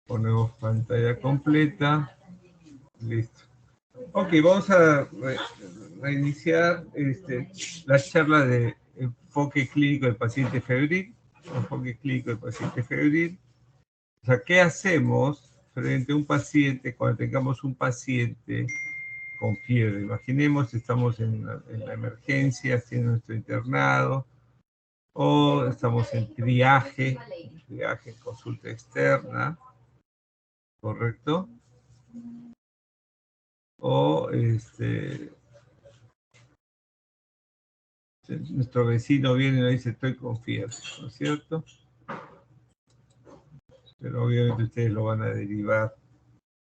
Ponemos pantalla completa. Listo. Ok, vamos a reiniciar la charla de enfoque clínico del paciente febril. Enfoque clínico del paciente febril. O sea, ¿qué hacemos frente a un paciente cuando tengamos un paciente con fiebre? Imaginemos, estamos en la emergencia, haciendo nuestro internado, o estamos en triaje, consulta externa, ¿correcto? O nuestro vecino viene y nos dice, estoy con fiebre, ¿no es cierto? Pero obviamente ustedes lo van a derivar.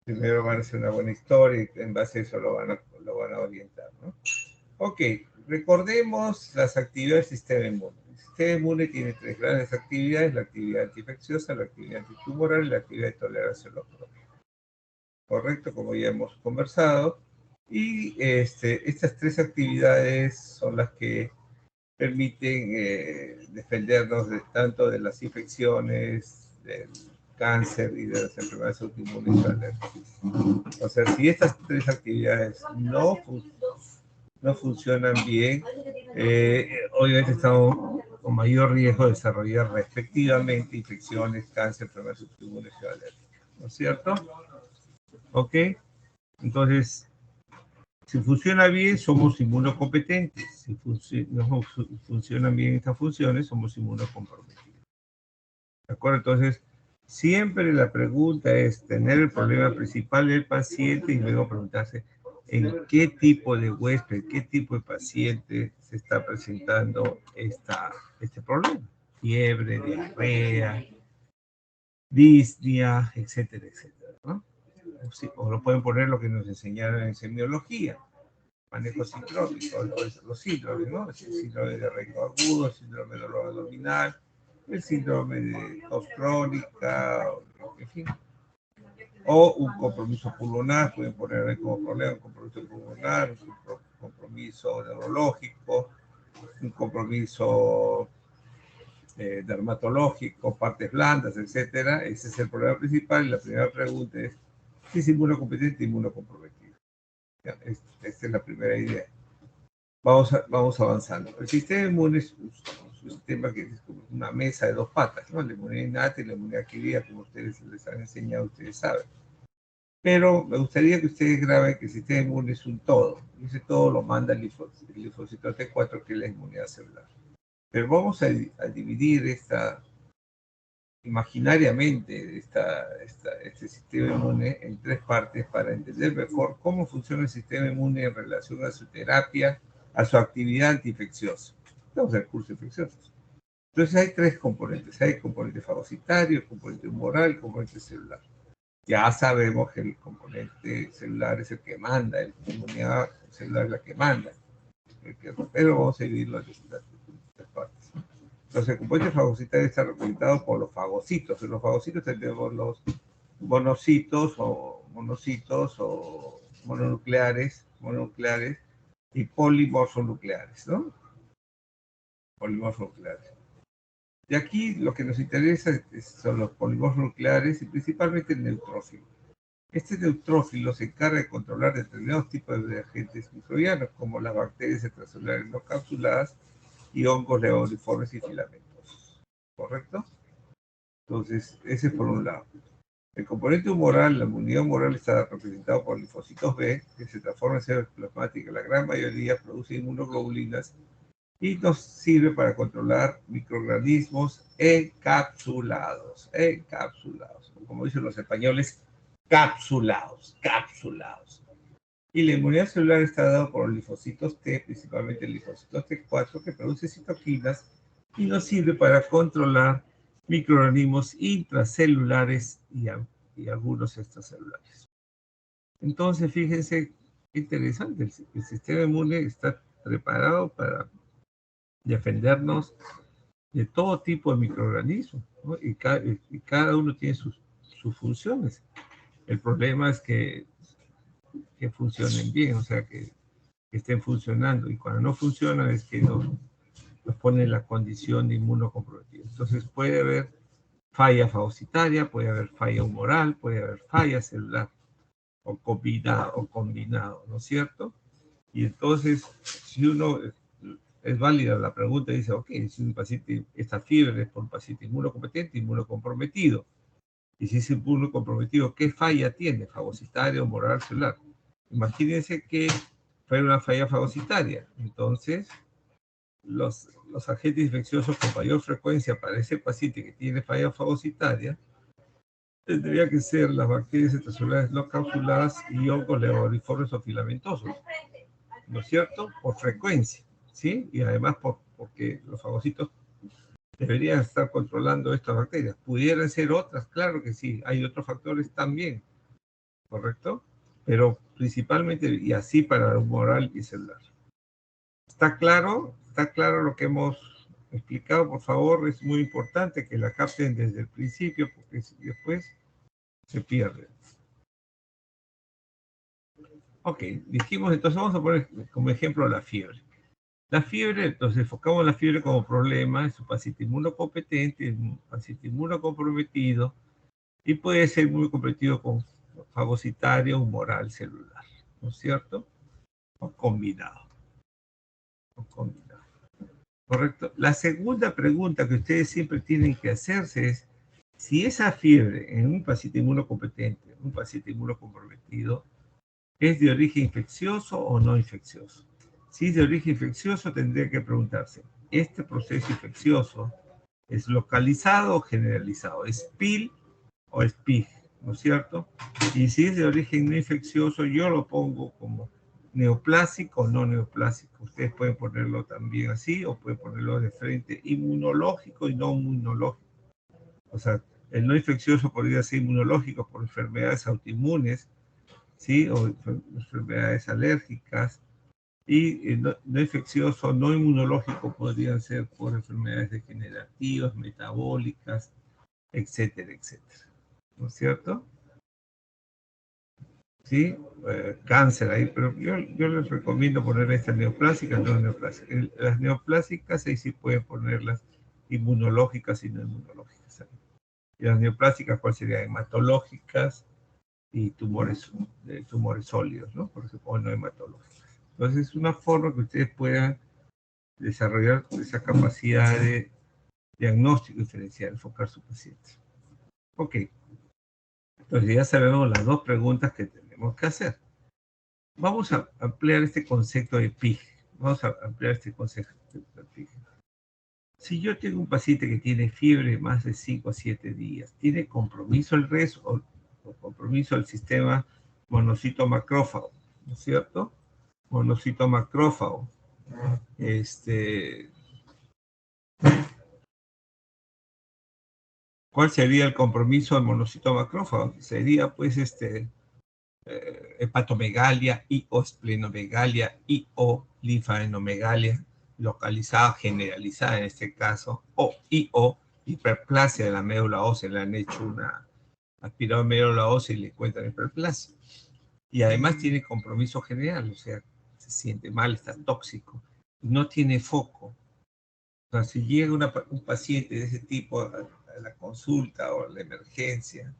Primero van a hacer una buena historia y en base a eso lo van a orientar, ¿no? Ok, recordemos las actividades del sistema inmune. El sistema inmune tiene tres grandes actividades: la actividad antiinfecciosa, la actividad antitumoral y la actividad de tolerancia a los próximos. Correcto, como ya hemos conversado. Y estas tres actividades son las que permiten defendernos tanto de las infecciones, del cáncer y de las enfermedades autoinmunes y alérgicas. O sea, si estas tres actividades no funcionan bien, obviamente estamos con mayor riesgo de desarrollar respectivamente infecciones, cáncer, enfermedades autoinmunes y alérgicas. ¿No es cierto? ¿Ok? Entonces, si funciona bien, somos inmunocompetentes. Si no funcionan bien estas funciones, somos inmunocomprometidos. ¿De acuerdo? Entonces, siempre la pregunta es tener el problema principal del paciente y luego preguntarse en qué tipo de huésped, qué tipo de paciente se está presentando este problema. Fiebre, diarrea, disnea, etcétera, etcétera, ¿no? O lo pueden poner lo que nos enseñaron en semiología, manejo sindrómico, los síndromes, ¿no? El síndrome de diarreico agudo, el síndrome de dolor abdominal, el síndrome de tos crónica, en fin. O un compromiso pulmonar, pueden poner ahí como problema un compromiso pulmonar, un compromiso neurológico, un compromiso dermatológico, partes blandas, etcétera. Ese es el problema principal y la primera pregunta es si es inmunocompetente o inmunocomprometido. Esta es la primera idea. Vamos avanzando. El sistema inmune es un sistema que es como una mesa de dos patas, ¿no? La inmunidad innata y la inmunidad adquirida, como ustedes les han enseñado, ustedes saben. Pero me gustaría que ustedes graben que el sistema inmune es un todo. Y ese todo lo manda el linfocito T4, que es la inmunidad celular. Pero vamos a dividir imaginariamente este sistema inmune en tres partes para entender mejor cómo funciona el sistema inmune en relación a su terapia, a su actividad antiinfecciosa. Vamos al curso infeccioso. Entonces hay tres componentes. Hay el componente fagocitario, el componente humoral, el componente celular. Ya sabemos que el componente celular es el que manda, la inmunidad celular es la que manda. Pero vamos a dividirlo en tres partes. Entonces, el componente fagocitario está representado por los fagocitos. En los fagocitos tenemos los monocitos o mononucleares y polimorfonucleares, ¿no? Polimorfonucleares. Y aquí lo que nos interesa son los polimorfonucleares y principalmente el neutrófilo. Este neutrófilo se encarga de controlar determinados tipos de agentes microbianos, como las bacterias extracelulares no capsuladas y hongos leoniformes y filamentos. ¿Correcto? Entonces, ese es por un lado. El componente humoral, la inmunidad humoral, está representado por linfocitos B, que se transforman en células plasmáticas. La gran mayoría produce inmunoglobulinas y nos sirve para controlar microorganismos encapsulados. Como dicen los españoles, capsulados. Y la inmunidad celular está dada por los linfocitos T, principalmente el linfocito T4, que produce citoquinas y nos sirve para controlar microorganismos intracelulares y algunos extracelulares. Entonces, fíjense qué interesante. El sistema inmune está preparado para defendernos de todo tipo de microorganismos, ¿no? Y cada uno tiene sus funciones. El problema es que funcionen bien, o sea, que estén funcionando. Y cuando no funcionan es que nos pone en la condición de inmunocomprometido. Entonces puede haber falla fagocitaria, puede haber falla humoral, puede haber falla celular, o combinado, ¿no es cierto? Y entonces, si uno, es válida la pregunta, dice, ok, si un paciente, esta fiebre es por un paciente inmunocompetente, inmunocomprometido. Y si es inmunocomprometido, ¿qué falla tiene? Fagocitaria, humoral, celular. Imagínense que fuera una falla fagocitaria. Entonces, los agentes infecciosos con mayor frecuencia para ese paciente que tiene falla fagocitaria tendría que ser las bacterias extracelulares no capsuladas y hongos leboriforios o filamentosos, ¿no es cierto? Por frecuencia, ¿sí? Y además porque los fagocitos deberían estar controlando estas bacterias. ¿Pudieran ser otras? Claro que sí. Hay otros factores también, ¿correcto? Pero principalmente, y así para humoral y celular. ¿Está claro? ¿Está claro lo que hemos explicado? Por favor, es muy importante que la capten desde el principio, porque después se pierde. Ok, dijimos, entonces vamos a poner como ejemplo la fiebre. La fiebre, entonces enfocamos la fiebre como problema, es un paciente inmunocompetente, es un paciente inmunocomprometido, y puede ser muy comprometido con fagocitario, humoral, celular, ¿no es cierto? O combinado. ¿Correcto? La segunda pregunta que ustedes siempre tienen que hacerse es, si esa fiebre en un paciente inmunocompetente, un paciente inmunocomprometido, ¿es de origen infeccioso o no infeccioso? Si es de origen infeccioso, tendría que preguntarse, ¿este proceso infeccioso es localizado o generalizado? ¿Es PIL o es PIG? ¿No es cierto? Y si es de origen no infeccioso, yo lo pongo como neoplásico o no neoplásico. Ustedes pueden ponerlo también así o pueden ponerlo de frente, inmunológico y no inmunológico. O sea, el no infeccioso podría ser inmunológico por enfermedades autoinmunes, ¿sí? O enfermedades alérgicas. Y no infeccioso, no inmunológico podrían ser por enfermedades degenerativas, metabólicas, etcétera, etcétera. ¿No es cierto? ¿Sí? Cáncer ahí, pero yo les recomiendo poner estas neoplásicas, no neoplásicas. Las neoplásicas ahí sí pueden ponerlas inmunológicas y no inmunológicas. Ahí. Y las neoplásicas, ¿cuáles serían? Hematológicas y tumores sólidos, ¿no? Por ejemplo, o no hematológicas. Entonces, es una forma que ustedes puedan desarrollar esa capacidad de diagnóstico diferencial, enfocar su paciente. Ok, entonces ya sabemos las dos preguntas que tenemos que hacer. Vamos a ampliar este concepto de PIG. Vamos a ampliar este concepto de PIG. Si yo tengo un paciente que tiene fiebre más de 5 a 7 días, ¿tiene compromiso el resto o compromiso el sistema monocito macrófago? ¿No es cierto? Monocito macrófago. ¿Cuál sería el compromiso del monocito macrófago? Sería pues hepatomegalia y o esplenomegalia y o linfadenomegalia localizada, generalizada en este caso, o hiperplasia de la médula ósea. Le han hecho una aspirado de médula ósea y le encuentran hiperplasia. Y además tiene compromiso general, o sea, se siente mal, está tóxico, no tiene foco. O sea, si llega un paciente de ese tipo a la consulta o a la emergencia,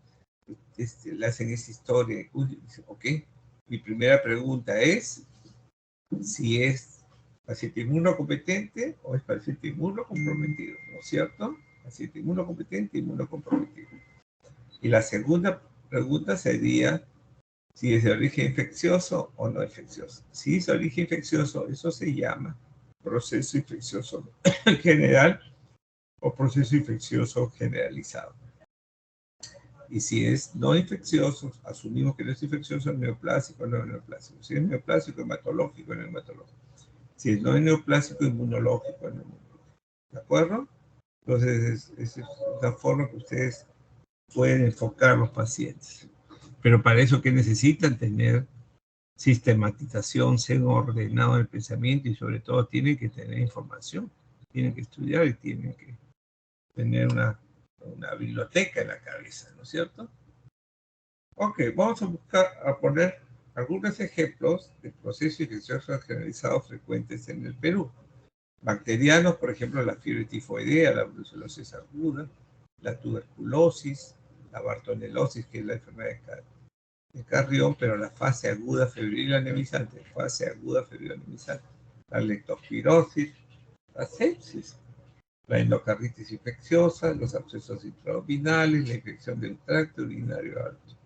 le hacen esa historia, y dice, ok, mi primera pregunta es si es paciente inmunocompetente o es paciente inmunocomprometido, ¿no es cierto? Paciente inmunocompetente, inmunocomprometido. Y la segunda pregunta sería si es de origen infeccioso o no infeccioso. Si es de origen infeccioso, eso se llama proceso infeccioso general o proceso infeccioso generalizado. Y si es no infeccioso, asumimos que no es infeccioso, neoplásico, no neoplásico. Si es neoplásico, hematológico, no hematológico. Si es no neoplásico, inmunológico, no inmunológico. ¿De acuerdo? Entonces, es la forma que ustedes pueden enfocar a los pacientes. Pero para eso, ¿qué necesitan? Tener sistematización, ser ordenado el pensamiento y sobre todo tienen que tener información. Tienen que estudiar y tienen que tener una biblioteca en la cabeza, ¿no es cierto? Ok, vamos a buscar, a poner algunos ejemplos de procesos infecciosos generalizados frecuentes en el Perú. Bacterianos, por ejemplo, la fiebre tifoidea, la brucelosis aguda, la tuberculosis, la bartonelosis, que es la enfermedad de Carrión, pero la fase aguda febril anemizante, la leptospirosis, la sepsis, la endocarditis infecciosa, los abscesos intraabdominales, la infección del tracto urinario alto.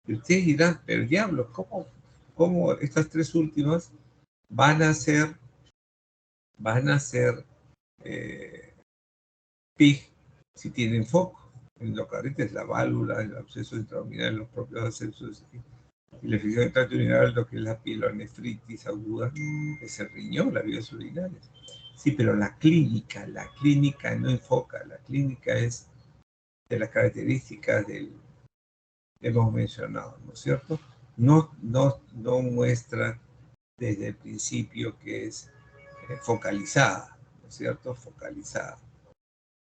Y ustedes dirán, pero diablo, ¿cómo estas tres últimas van a ser PIG si tienen foco? Endocarditis es la válvula, el absceso intraabdominal, los propios abscesos, y la infección del tracto urinario alto, que es la pielonefritis aguda, es el riñón, las vías urinarias. Sí, pero la clínica no enfoca, la clínica es de las características que hemos mencionado, ¿no es cierto? No muestra desde el principio que es focalizada, ¿no es cierto? Focalizada,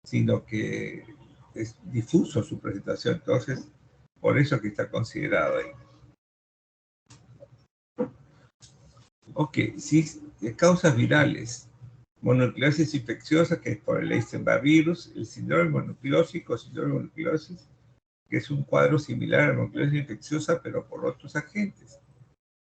sino que es difuso su presentación, entonces, por eso que está considerado ahí. Ok, sí, causas virales. Mononucleosis infecciosa, que es por el Epstein-Barr virus, el síndrome mononucleósico, síndrome de mononucleosis, que es un cuadro similar a la mononucleosis infecciosa, pero por otros agentes,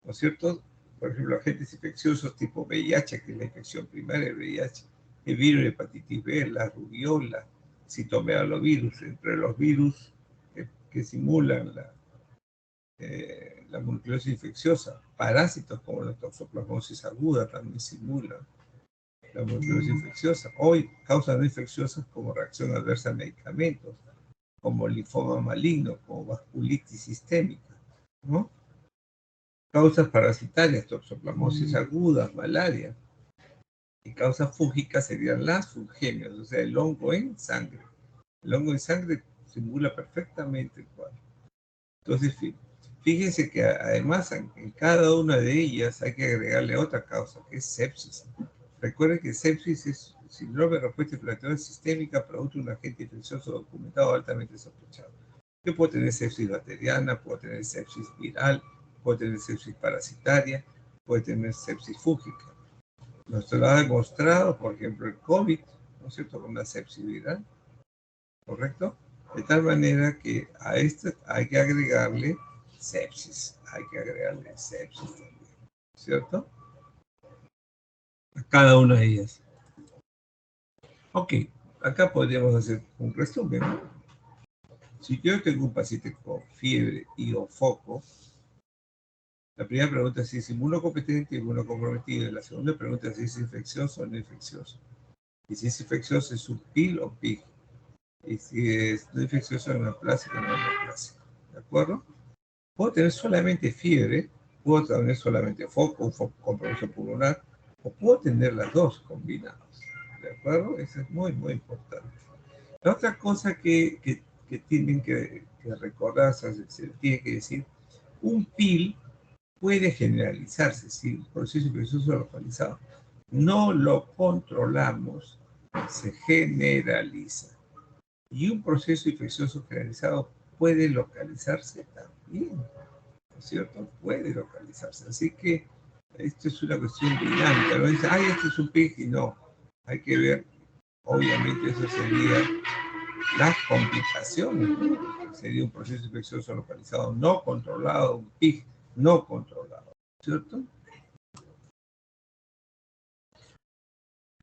¿no es cierto? Por ejemplo, agentes infecciosos tipo VIH, que es la infección primaria del VIH, el virus de hepatitis B, la rubiola, citomegalovirus, entre los virus que simulan la mononucleosis infecciosa. Parásitos como la toxoplasmosis aguda también simulan la mononucleosis infecciosa. Hoy, causas no infecciosas como reacción adversa a medicamentos, como linfoma maligno, como vasculitis sistémica, ¿no? Causas parasitarias, toxoplasmosis aguda, malaria. Y causas fúngicas serían las fungemias, o sea, el hongo en sangre. El hongo en sangre simula perfectamente el cuadro. Entonces, fíjense que además en cada una de ellas hay que agregarle otra causa, que es sepsis. Recuerden que sepsis es síndrome de respuesta inflamatoria sistémica producto de un agente infeccioso documentado altamente sospechado. Yo puedo tener sepsis bacteriana, puedo tener sepsis viral, puedo tener sepsis parasitaria, puedo tener sepsis fúngica. Nos lo ha demostrado, por ejemplo, el COVID, ¿no es cierto?, con una sepsis viral, ¿correcto? De tal manera que a esto hay que agregarle sepsis, también, ¿cierto? A cada una de ellas. Ok, acá podríamos hacer un resumen. Si yo tengo un paciente con fiebre y o foco, la primera pregunta es si es inmunocompetente o inmunocomprometido. La segunda pregunta es si es infeccioso o no infeccioso. Y si es infeccioso, ¿es un PIL o PIG? Y si es no infeccioso, neoplásico o no neoplásico. ¿De acuerdo? Puedo tener solamente fiebre, puedo tener solamente foco, un foco compromiso pulmonar, o puedo tener las dos combinadas. ¿De acuerdo? Eso es muy, muy importante. La otra cosa que tienen que recordar, se tiene que decir, un PIL puede generalizarse, si el proceso infeccioso localizado no lo controlamos, se generaliza. Y un proceso infeccioso generalizado puede localizarse también, ¿no es cierto? Puede localizarse. Así que esto es una cuestión dinámica. No dice, ay, esto es un PIG, y no. Hay que ver, obviamente eso sería las complicaciones, ¿no? Sería un proceso infeccioso localizado no controlado, un PIG no controlado, ¿cierto?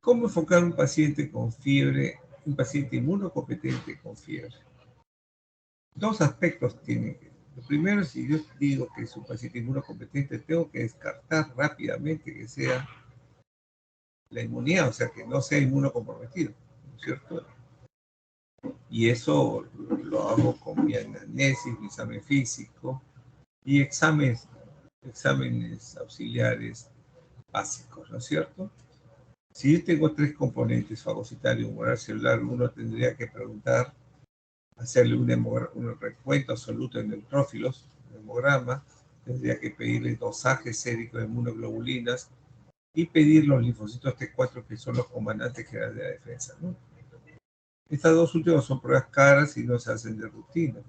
¿Cómo enfocar un paciente con fiebre, un paciente inmunocompetente con fiebre? Dos aspectos tienen que. Lo primero, si yo digo que es un paciente inmunocompetente, tengo que descartar rápidamente que sea la inmunidad, o sea, que no sea inmunocomprometido, ¿no es cierto? Y eso lo hago con mi anamnesis, mi examen físico y exámenes auxiliares básicos, ¿no es cierto? Si yo tengo tres componentes, fagocitario, humoral, celular, uno tendría que preguntar, hacerle un recuento absoluto de neutrófilos, un hemograma, tendría que pedirle dosaje sérico de inmunoglobulinas y pedir los linfocitos T4, que son los comandantes generales de la defensa, ¿no? Estas dos últimas son pruebas caras y no se hacen de rutina.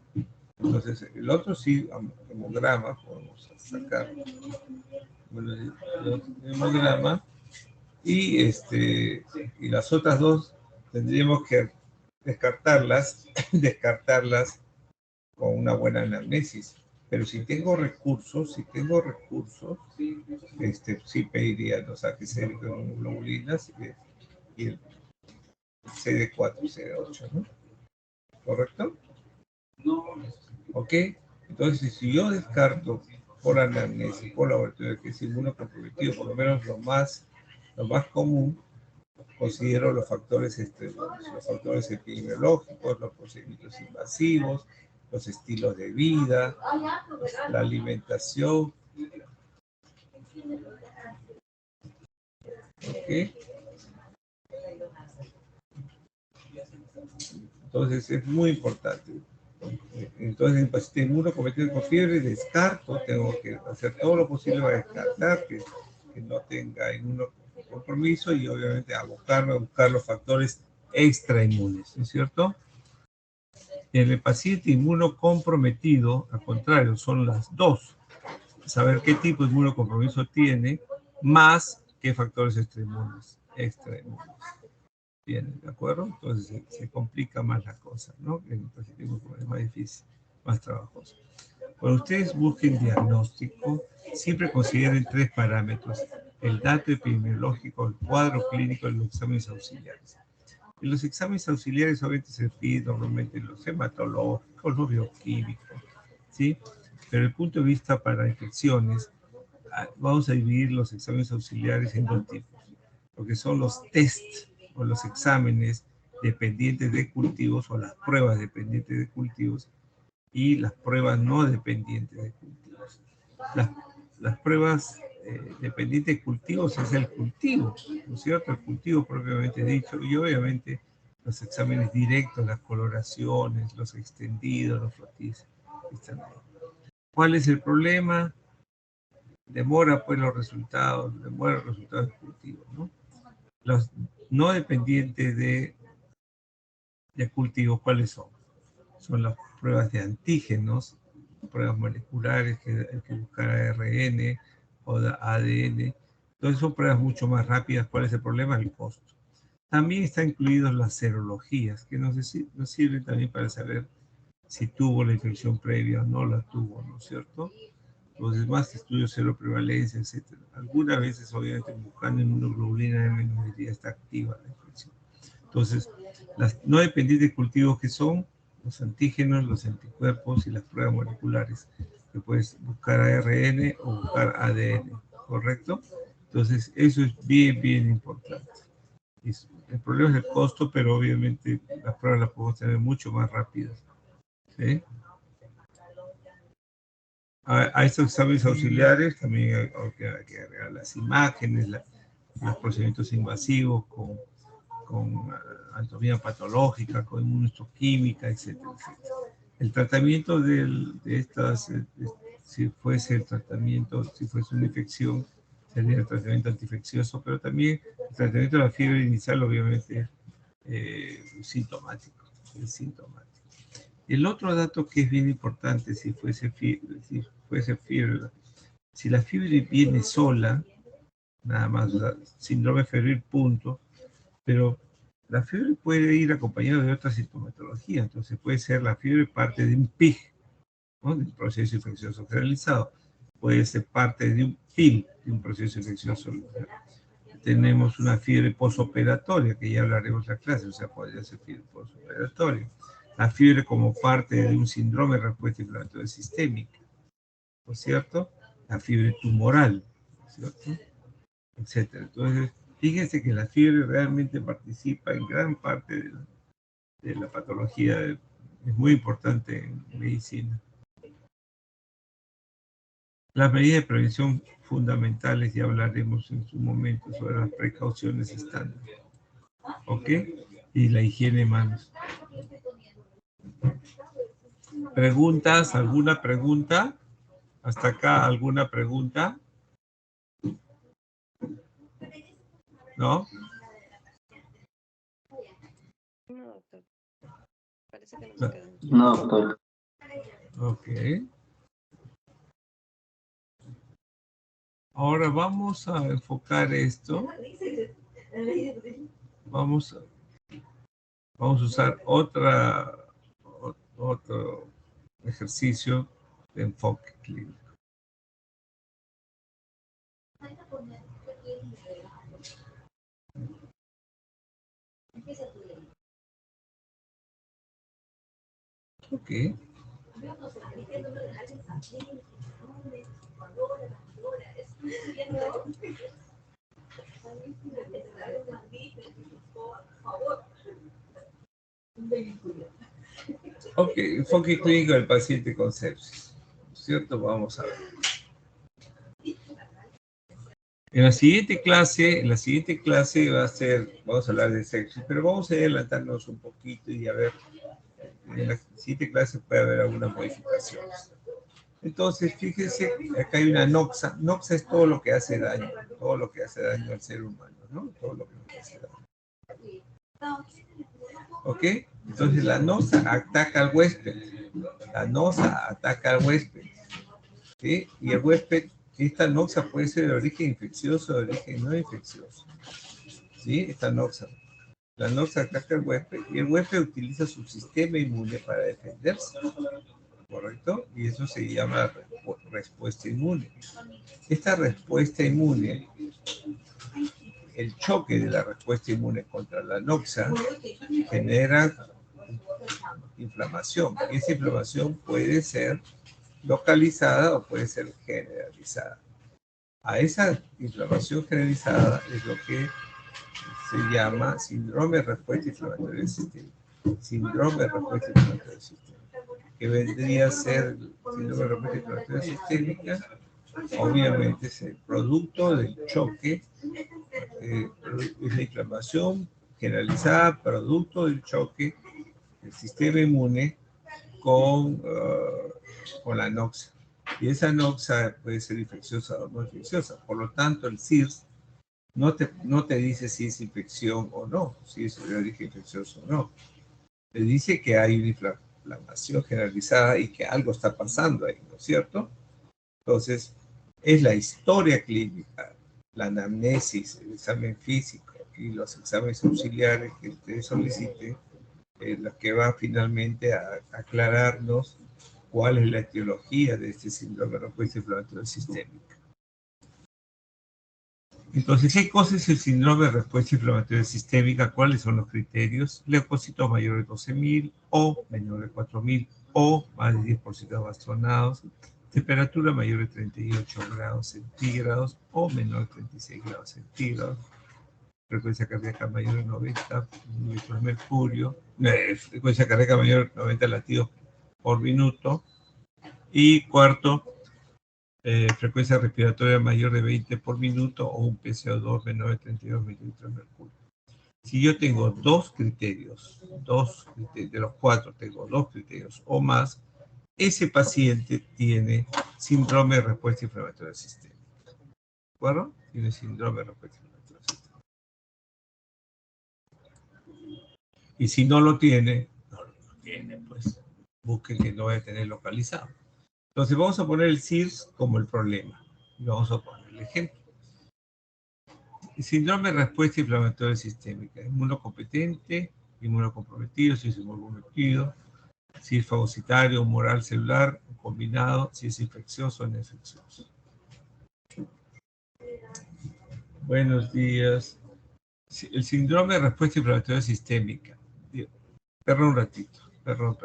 Entonces, el otro sí, hemograma, podemos sacar el hemograma, y las otras dos tendríamos que descartarlas con una buena anamnesis. Pero si tengo recursos, sí pediría los AGC de globulinas y el CD4 y CD8, ¿no? ¿Correcto? ¿Ok? Entonces, si yo descarto por anamnesis, por laboratorio, que es inmunocomprometido, por lo menos lo más común, considero los factores los factores epidemiológicos, los procedimientos invasivos, los estilos de vida, la alimentación. ¿Ok? Entonces es muy importante. Entonces, en paciente inmunocomprometido con fiebre, descarto, tengo que hacer todo lo posible para descartar que no tenga inmunocompromiso y obviamente abocarme a buscar los factores extrainmunes, ¿no es cierto? En el paciente inmunocomprometido, al contrario, son las dos. Saber qué tipo de inmunocompromiso tiene, más qué factores extrainmunes. Bien, ¿de acuerdo? Entonces se complica más la cosa, ¿no? En el paciente inmunocomprometido es más difícil, más trabajoso. Cuando ustedes busquen diagnóstico, siempre consideren 3 parámetros: el dato epidemiológico, el cuadro clínico y los exámenes auxiliares. En los exámenes auxiliares obviamente se piden normalmente los hematológicos, los bioquímicos, ¿sí? Pero desde el punto de vista para infecciones, vamos a dividir los exámenes auxiliares en 2 tipos, lo que son los test o los exámenes dependientes de cultivos o las pruebas dependientes de cultivos y las pruebas no dependientes de cultivos. Las pruebas dependientes de cultivos es el cultivo, ¿no es cierto? El cultivo propiamente dicho, y obviamente los exámenes directos, las coloraciones, los extendidos, los flotis. ¿Cuál es el problema? Demora pues los resultados del cultivo, ¿no? Los no dependientes de cultivos, ¿cuáles son? Son las pruebas de antígenos, pruebas moleculares, que hay que buscar ARN o ADN. Entonces son pruebas mucho más rápidas. ¿Cuál es el problema? El costo. También están incluidos las serologías, que nos sirven también para saber si tuvo la infección previa o no la tuvo, ¿no es cierto? Los demás estudios, seroprevalencia, etc. Algunas veces, obviamente, buscando inmunoglobulina M nos diría está activa la infección. Entonces, las no dependientes de cultivos, que son los antígenos, los anticuerpos y las pruebas moleculares, que puedes buscar ARN o buscar ADN, ¿correcto? Entonces, eso es bien, bien importante. El problema es el costo, pero obviamente las pruebas las podemos tener mucho más rápidas, ¿sí? A estos exámenes auxiliares también hay que agregar las imágenes, los procedimientos invasivos con anatomía patológica, con inmunohistoquímica, etcétera, etcétera. El tratamiento de estas, si fuese una infección, sería el tratamiento antiinfeccioso, pero también el tratamiento de la fiebre inicial, obviamente, sintomático, es sintomático. El otro dato que es bien importante, si fuese fiebre, si la fiebre viene sola, nada más, o sea, síndrome febril, punto, pero la fiebre puede ir acompañada de otra sintomatología. Entonces puede ser la fiebre parte de un PIG, ¿no? De un proceso infeccioso generalizado. Puede ser parte de un PIL, de un proceso infeccioso. Tenemos una fiebre posoperatoria, que ya hablaremos en la clase, o sea, podría ser fiebre posoperatoria. La fiebre como parte de un síndrome de respuesta inflamatoria sistémica, ¿no es cierto? La fiebre tumoral, ¿no es cierto? Etcétera. Entonces, fíjense que la fiebre realmente participa en gran parte de la patología, es muy importante en medicina. Las medidas de prevención fundamentales, ya hablaremos en su momento sobre las precauciones estándar, ¿ok? Y la higiene de manos. ¿Preguntas? ¿Alguna pregunta? ¿Hasta acá alguna pregunta? ¿No? No, doctor. Parece que no me quedan. No, doctor. Ok. Ahora vamos a enfocar esto. Vamos Vamos a usar otro ejercicio de enfoque clínico. Ok. Ok, enfoque clínico del paciente con sepsis. ¿Cierto? Vamos a ver. En la siguiente clase va a ser, vamos a hablar de sepsis, pero vamos a adelantarnos un poquito y a ver, en la siguiente clase puede haber algunas modificaciones. Entonces, fíjense, acá hay una noxa. Noxa es todo lo que hace daño al ser humano, ¿no? Todo lo que nos hace daño. ¿Ok? Entonces, la noxa ataca al huésped. La noxa ataca al huésped. ¿Sí? Y el huésped, esta noxa puede ser de origen infeccioso o de origen no infeccioso. ¿Sí? Esta noxa. La noxa ataca al huésped y el huésped utiliza su sistema inmune para defenderse. ¿Correcto? Y eso se llama respuesta inmune. Esta respuesta inmune, el choque de la respuesta inmune contra la noxa, genera inflamación. Y esa inflamación puede ser localizada o puede ser generalizada. A esa inflamación generalizada es lo que se llama síndrome de respuesta inflamatoria del sistema. Síndrome de respuesta inflamatoria del sistema. Que vendría a ser el síndrome de respuesta inflamatoria sistémica, obviamente es el producto del choque, es la inflamación generalizada, producto del choque del sistema inmune con la noxa. Y esa noxa puede ser infecciosa o no infecciosa. Por lo tanto, el CIRS no te dice si es infección o no, si es de origen infeccioso o no. Te dice que hay una inflamación generalizada y que algo está pasando ahí, ¿no es cierto? Entonces, es la historia clínica, la anamnesis, el examen físico y los exámenes auxiliares que usted solicite, lo que va finalmente a aclararnos cuál es la etiología de este síndrome de respuesta inflamatoria sistémica. Entonces, ¿qué cosa es el síndrome de respuesta inflamatoria sistémica? ¿Cuáles son los criterios? Leucocitos mayores de 12.000 o menor de 4.000 o más de 10% bastonados, temperatura mayor de 38 grados centígrados o menor de 36 grados centígrados, frecuencia cardíaca mayor de 90 milímetros de mercurio, frecuencia cardíaca mayor de 90 latidos por minuto, y cuarto, frecuencia respiratoria mayor de 20 por minuto o un PCO2 menor de 32 mililitros de mercurio. Si yo tengo dos criterios, de los cuatro tengo dos criterios o más, ese paciente tiene síndrome de respuesta inflamatoria sistémica. ¿De acuerdo? Tiene síndrome de respuesta inflamatoria sistémica. Y si no lo tiene, pues busque que no vaya a tener localizado. Entonces vamos a poner el CIRS como el problema. Y vamos a poner el ejemplo. El síndrome de respuesta inflamatoria sistémica. Inmunocompetente, inmunocomprometido, si es inmunocomprometido, si es fagocitario, humoral, celular, combinado, si es infeccioso o no infeccioso. Buenos días. El síndrome de respuesta inflamatoria sistémica. Perdón un ratito. Perdón.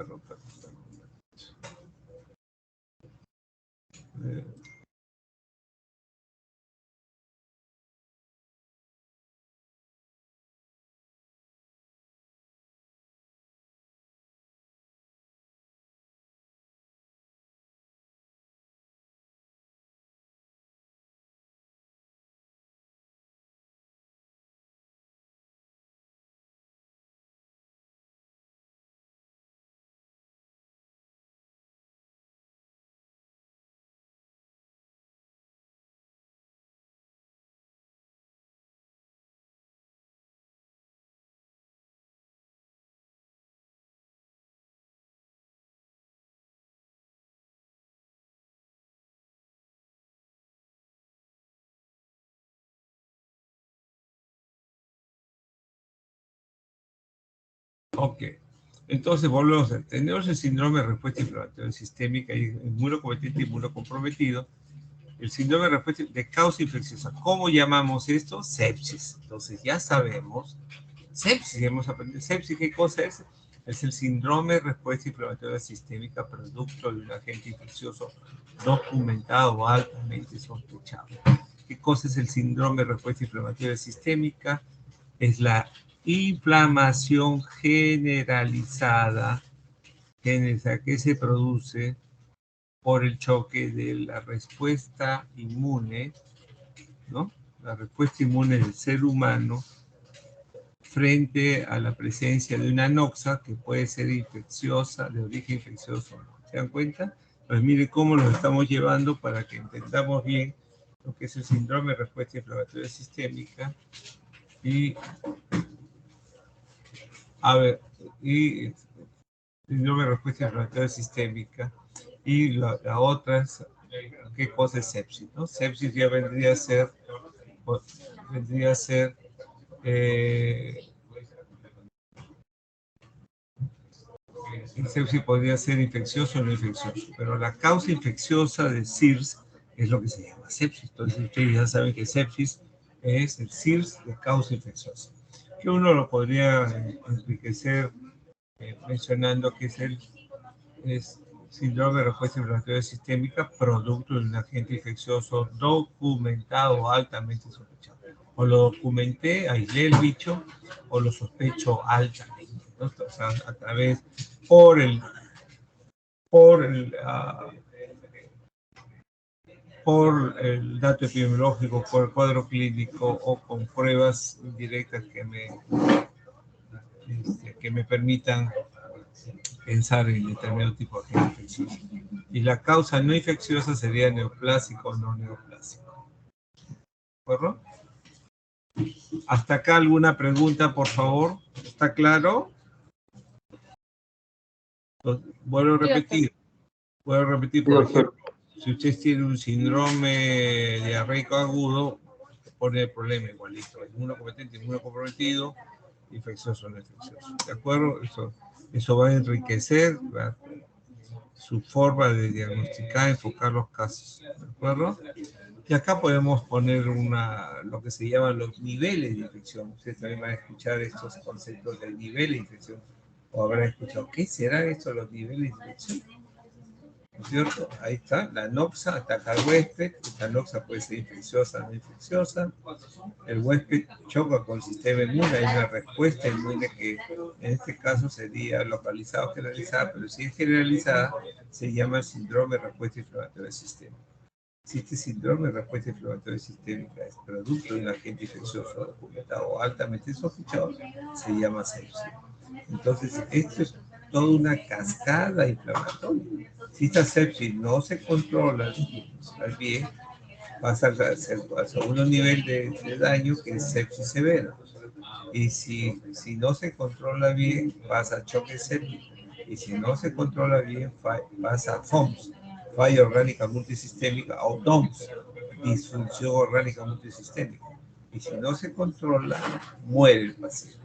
Ok. Entonces, volvemos a tenemos el síndrome de respuesta inflamatoria sistémica y inmunocompetente y inmunocomprometido. El síndrome de respuesta de causa infecciosa. ¿Cómo llamamos esto? Sepsis. Entonces, ya sabemos. Sepsis, hemos aprendido. Sepsis, ¿qué cosa es? Es el síndrome de respuesta inflamatoria sistémica producto de un agente infeccioso documentado o altamente sospechado. ¿Qué cosa es el síndrome de respuesta inflamatoria sistémica? Es la inflamación generalizada que se produce por el choque de la respuesta inmune, ¿no? La respuesta inmune del ser humano frente a la presencia de una noxa que puede ser infecciosa, de origen infeccioso. ¿Se dan cuenta? Pues mire cómo lo estamos llevando para que entendamos bien lo que es el síndrome de respuesta inflamatoria sistémica y, a ver, y síndrome de respuesta inflamatoria sistémica y la otra es, ¿qué cosa es sepsis? ¿No? Sepsis ya vendría a ser, eh, el sepsis podría ser infeccioso o no infeccioso, pero la causa infecciosa de SIRS es lo que se llama sepsis. Entonces ustedes ya saben que sepsis es el SIRS de causa infecciosa. Que uno lo podría enriquecer mencionando que es síndrome de respuesta inflamatoria sistémica producto de un agente infeccioso documentado altamente sospechado. O lo documenté, aislé el bicho, o lo sospecho altamente, ¿no? O sea, a través, por el, por el, por el dato epidemiológico, por el cuadro clínico o con pruebas indirectas que me permitan pensar en determinado tipo de agente infeccioso. Y la causa no infecciosa sería neoplásico o no neoplásico. ¿De acuerdo? Hasta acá alguna pregunta, por favor. ¿Está claro? Entonces, vuelvo a repetir. Por ejemplo, si usted tiene un síndrome diarreico agudo, pone el problema igualito. Inmunocompetente, inmunocomprometido, infeccioso o no infeccioso. ¿De acuerdo? Eso va a enriquecer su forma de diagnosticar, enfocar los casos. ¿De acuerdo? Y acá podemos poner lo que se llaman los niveles de infección. Ustedes también van a escuchar estos conceptos de nivel de infección. O habrán escuchado, ¿qué serán estos los niveles de infección? ¿No es cierto? Ahí está, la noxa ataca al huésped. Esta noxa puede ser infecciosa o no infecciosa. El huésped choca con el sistema inmune. Hay una respuesta inmune que en este caso sería localizada o generalizada, pero si es generalizada, se llama síndrome de respuesta inflamatoria del sistema. Si este síndrome de respuesta inflamatoria sistémica es producto de un agente infeccioso documentado o altamente sospechado, se llama sepsis. Entonces, esto es toda una cascada inflamatoria. Si esta sepsis no se controla bien, pasa al segundo nivel de daño, que es sepsis severa. Y si no se controla bien, pasa a choque séptico. Y si no se controla bien, pasa a FOMS, falla orgánica multisistémica, o DOMS, disfunción orgánica multisistémica. Y si no se controla, muere el paciente.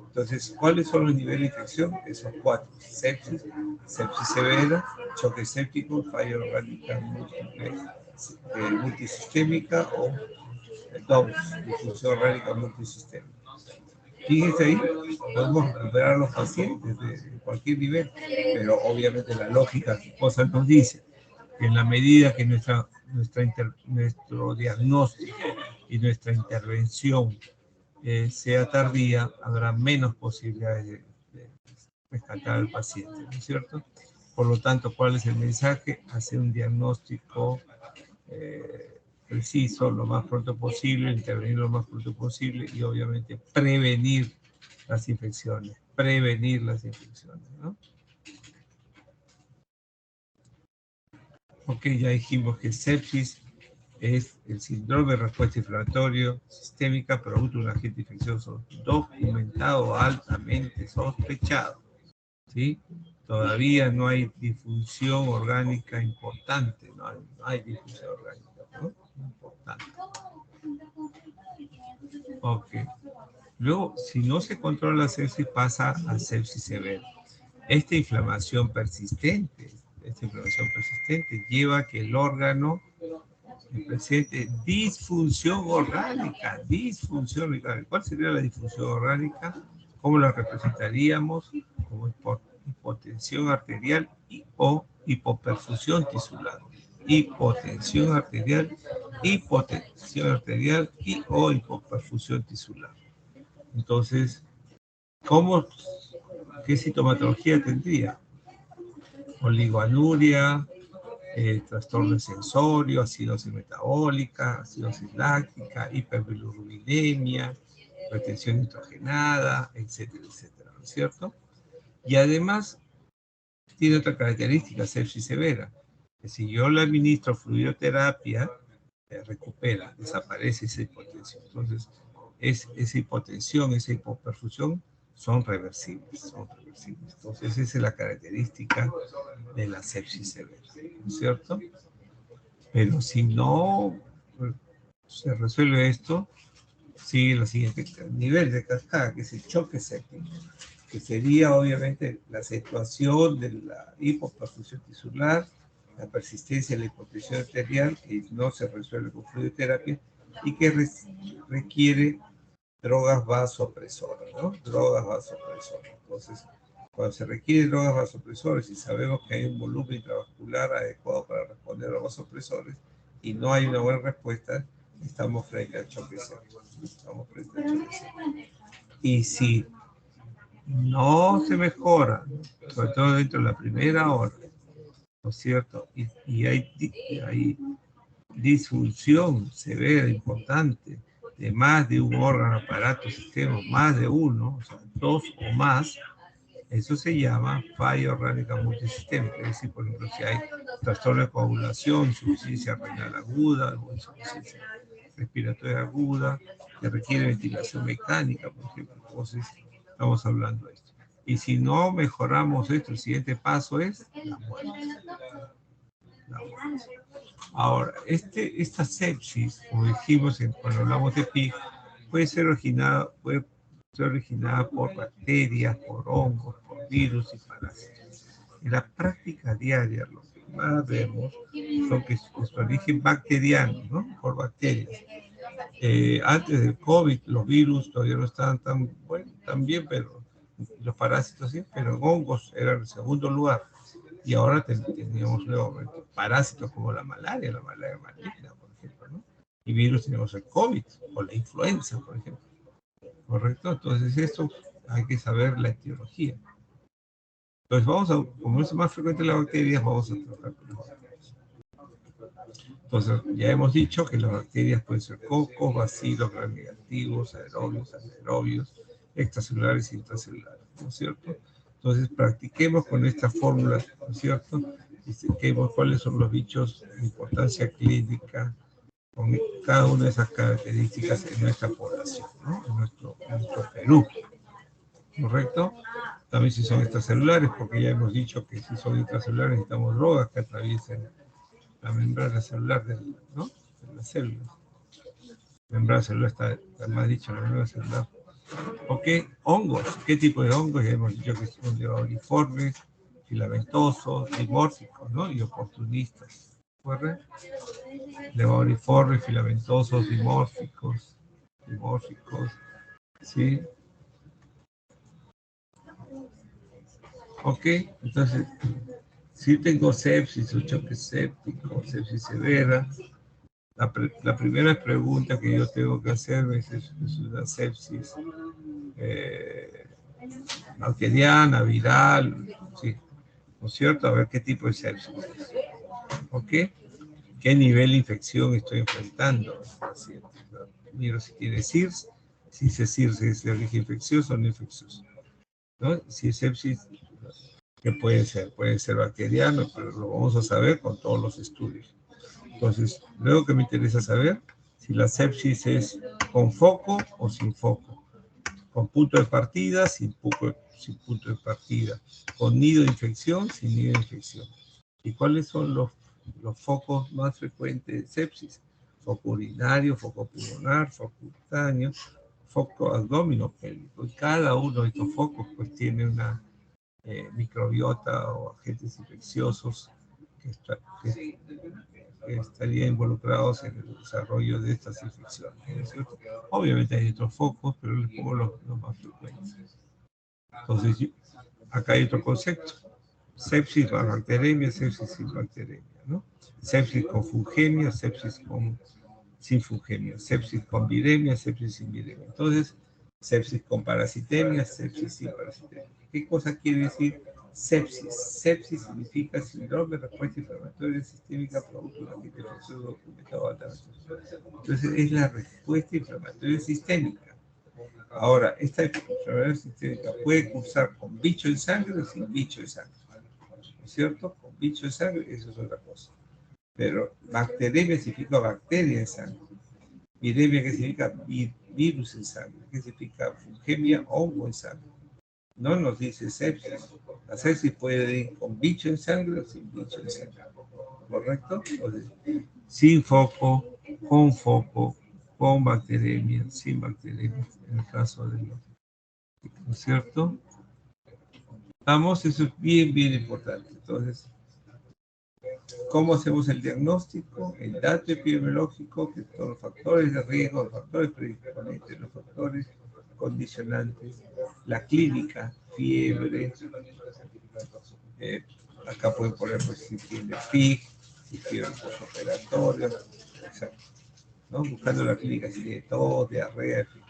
Entonces, ¿cuáles son los niveles de infección? Esos cuatro: sepsis, sepsis severa, choque séptico, falla orgánica multisistémica o DOMS, disfunción orgánica multisistémica. Fíjense ahí, podemos recuperar a los pacientes de cualquier nivel, pero obviamente la lógica de cosas nos dice que en la medida que nuestro diagnóstico y nuestra intervención sea tardía, habrá menos posibilidades de rescatar al paciente, ¿no es cierto? Por lo tanto, ¿cuál es el mensaje? Hacer un diagnóstico preciso lo más pronto posible, intervenir lo más pronto posible y obviamente prevenir las infecciones, ¿no? Ok, ya dijimos que sepsis es el síndrome de respuesta inflamatoria sistémica producto de un agente infeccioso documentado, altamente sospechado, ¿sí? Todavía no hay disfunción orgánica importante, no hay disfunción orgánica, ¿no? Importante. Ok. Luego, si no se controla la sepsis, pasa a sepsis severa. Esta inflamación persistente lleva a que el órgano presente disfunción orgánica. ¿Cuál sería la disfunción orgánica? ¿Cómo la representaríamos? Como hipotensión arterial o hipoperfusión tisular. Hipotensión arterial y o hipoperfusión tisular. Entonces, ¿qué sintomatología tendría? Oligoanuria, trastorno sensorio, acidosis metabólica, acidosis láctica, hiperbilirubinemia, retención nitrogenada, etcétera, etcétera, ¿no es cierto? Y además tiene otra característica, sepsis severa, que si yo le administro fluidoterapia, recupera, desaparece esa hipotensión. Entonces, esa hipotensión, esa hipoperfusión son reversibles. Entonces, esa es la característica de la sepsis severa, ¿no es cierto? Pero si no se resuelve esto, sigue el siguiente nivel de cascada, que es el choque séptico, que sería obviamente la acentuación de la hipoperfusión tisular, la persistencia de la hipotensión arterial, que no se resuelve con fluidoterapia, y que requiere drogas vasopresoras, ¿no? Drogas vasopresoras. Entonces, cuando se requiere drogas vasopresoras y sabemos que hay un volumen intravascular adecuado para responder a los vasopresores y no hay una buena respuesta, estamos frente al choque séptico. Y si no se mejora, sobre todo dentro de la primera hora, ¿no es cierto? Y hay disfunción severa, importante, de más de un órgano, aparato, sistema, más de uno, o sea, dos o más, eso se llama falla orgánica multisistémica. Es decir, por ejemplo, si hay trastorno de coagulación, insuficiencia renal aguda, o insuficiencia respiratoria aguda, que requiere ventilación mecánica, por ejemplo. Entonces, estamos hablando de esto. Y si no mejoramos esto, el siguiente paso es la muerte. Ahora, esta sepsis, como dijimos cuando hablamos de PIC, puede ser originada por bacterias, por hongos, por virus y parásitos. En la práctica diaria, lo que más vemos son que es origen bacteriano, ¿no? Por bacterias. Antes del COVID, los virus todavía no estaban tan bien, pero los parásitos sí, pero hongos eran el segundo lugar. Y ahora tenemos nuevamente parásitos como la malaria maligna, por ejemplo, ¿no? Y virus tenemos el COVID o la influenza, por ejemplo. ¿Correcto? Entonces esto hay que saber la etiología. Entonces como es más frecuente las bacterias, vamos a tratar con las bacterias. Entonces ya hemos dicho que las bacterias pueden ser cocos, bacilos, gram negativos, aerobios, anaerobios, extracelulares y intracelulares, ¿no es cierto? Entonces practiquemos con esta fórmula, ¿no es cierto? Expliquemos cuáles son los bichos de importancia clínica con cada una de esas características en nuestra población, ¿no? En nuestro Perú, ¿correcto? También si son extracelulares, porque ya hemos dicho que si son intracelulares necesitamos drogas que atraviesen la membrana celular de las células. La membrana celular está más dicho, la membrana celular. Ok, hongos. ¿Qué tipo de hongos? Ya hemos dicho que son levadiformes, filamentosos, dimórficos, ¿no? Y oportunistas. ¿Correcto? Levadiformes, filamentosos, dimórficos, ¿sí? Ok, entonces, si tengo sepsis o choque séptico, sepsis severa, la primera pregunta que yo tengo que hacerme es una sepsis bacteriana, viral, sí, ¿no es cierto? A ver qué tipo de sepsis es. ¿Ok? ¿Qué nivel de infección estoy enfrentando? Miro si tiene SIRS, si ese SIRS es de origen infeccioso o no infeccioso, ¿no? Si es sepsis, ¿qué puede ser? Puede ser bacteriano, pero lo vamos a saber con todos los estudios. Entonces, luego que me interesa saber si la sepsis es con foco o sin foco, con punto de partida, sin punto de partida, con nido de infección, sin nido de infección. ¿Y cuáles son los focos más frecuentes de sepsis? Foco urinario, foco pulmonar, foco cutáneo, foco abdominopélvico. Y cada uno de estos focos pues tiene una microbiota o agentes infecciosos que estarían involucrados en el desarrollo de estas infecciones, ¿no es cierto? Obviamente hay otros focos, pero les pongo los más frecuentes. Entonces, acá hay otro concepto. Sepsis más bacteremia, sepsis sin bacteremia, ¿no? Sepsis con fungemia, sepsis sin fungemia, sepsis con viremia, sepsis sin viremia. Entonces, sepsis con parasitemia, sepsis sin parasitemia. ¿Qué cosa quiere decir sepsis? Sepsis significa síndrome de respuesta inflamatoria sistémica producto de una infección documentada altamente. Entonces, es la respuesta inflamatoria sistémica. Ahora, esta enfermedad sistémica puede cursar con bicho en sangre o sin bicho en sangre. ¿No es cierto? Con bicho en sangre, eso es otra cosa. Pero bacteremia significa bacteria en sangre. Viremia, que significa virus en sangre. ¿Qué significa fungemia, hongo en sangre? No nos dice sepsis. La sepsis puede ir con bicho en sangre o sin bicho en sangre. ¿Correcto? Entonces, sin foco, con bacteremia, sin bacteremia, en el caso de los, ¿no es cierto? Vamos, eso es bien, bien importante. Entonces, ¿cómo hacemos el diagnóstico? El dato epidemiológico, que todos los factores de riesgo, los factores predisponentes, los factores condicionantes, la clínica, fiebre, acá pueden poner pues, si tiene FIG, si tiene postoperatorio, exacto. ¿No? Buscando la clínica, si tiene tos, diarrea, en fin.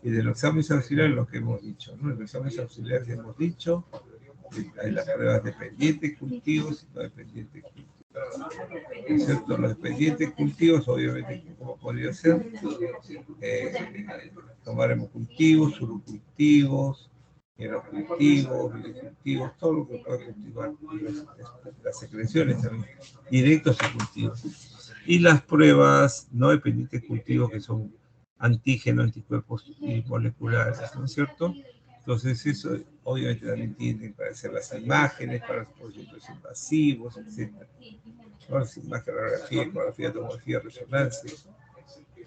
Y de los exámenes auxiliares, lo que hemos dicho, ¿no? En los exámenes auxiliares hemos dicho, hay las pruebas dependientes cultivos y no dependientes cultivos. ¿No es cierto? Los dependientes cultivos, obviamente, como podría ser, tomaremos cultivos, surocultivos, hierocultivos, viricultivos, todo lo que pueda cultivar, las secreciones también, directos y cultivos. Y las pruebas no dependientes cultivos, que son antígenos, anticuerpos y moleculares, ¿no es cierto? Entonces eso obviamente también tiene para hacer las imágenes, para los proyectos invasivos, etc. ¿No? Las imágenes, radiografía, ecografía, tomografía, resonancia,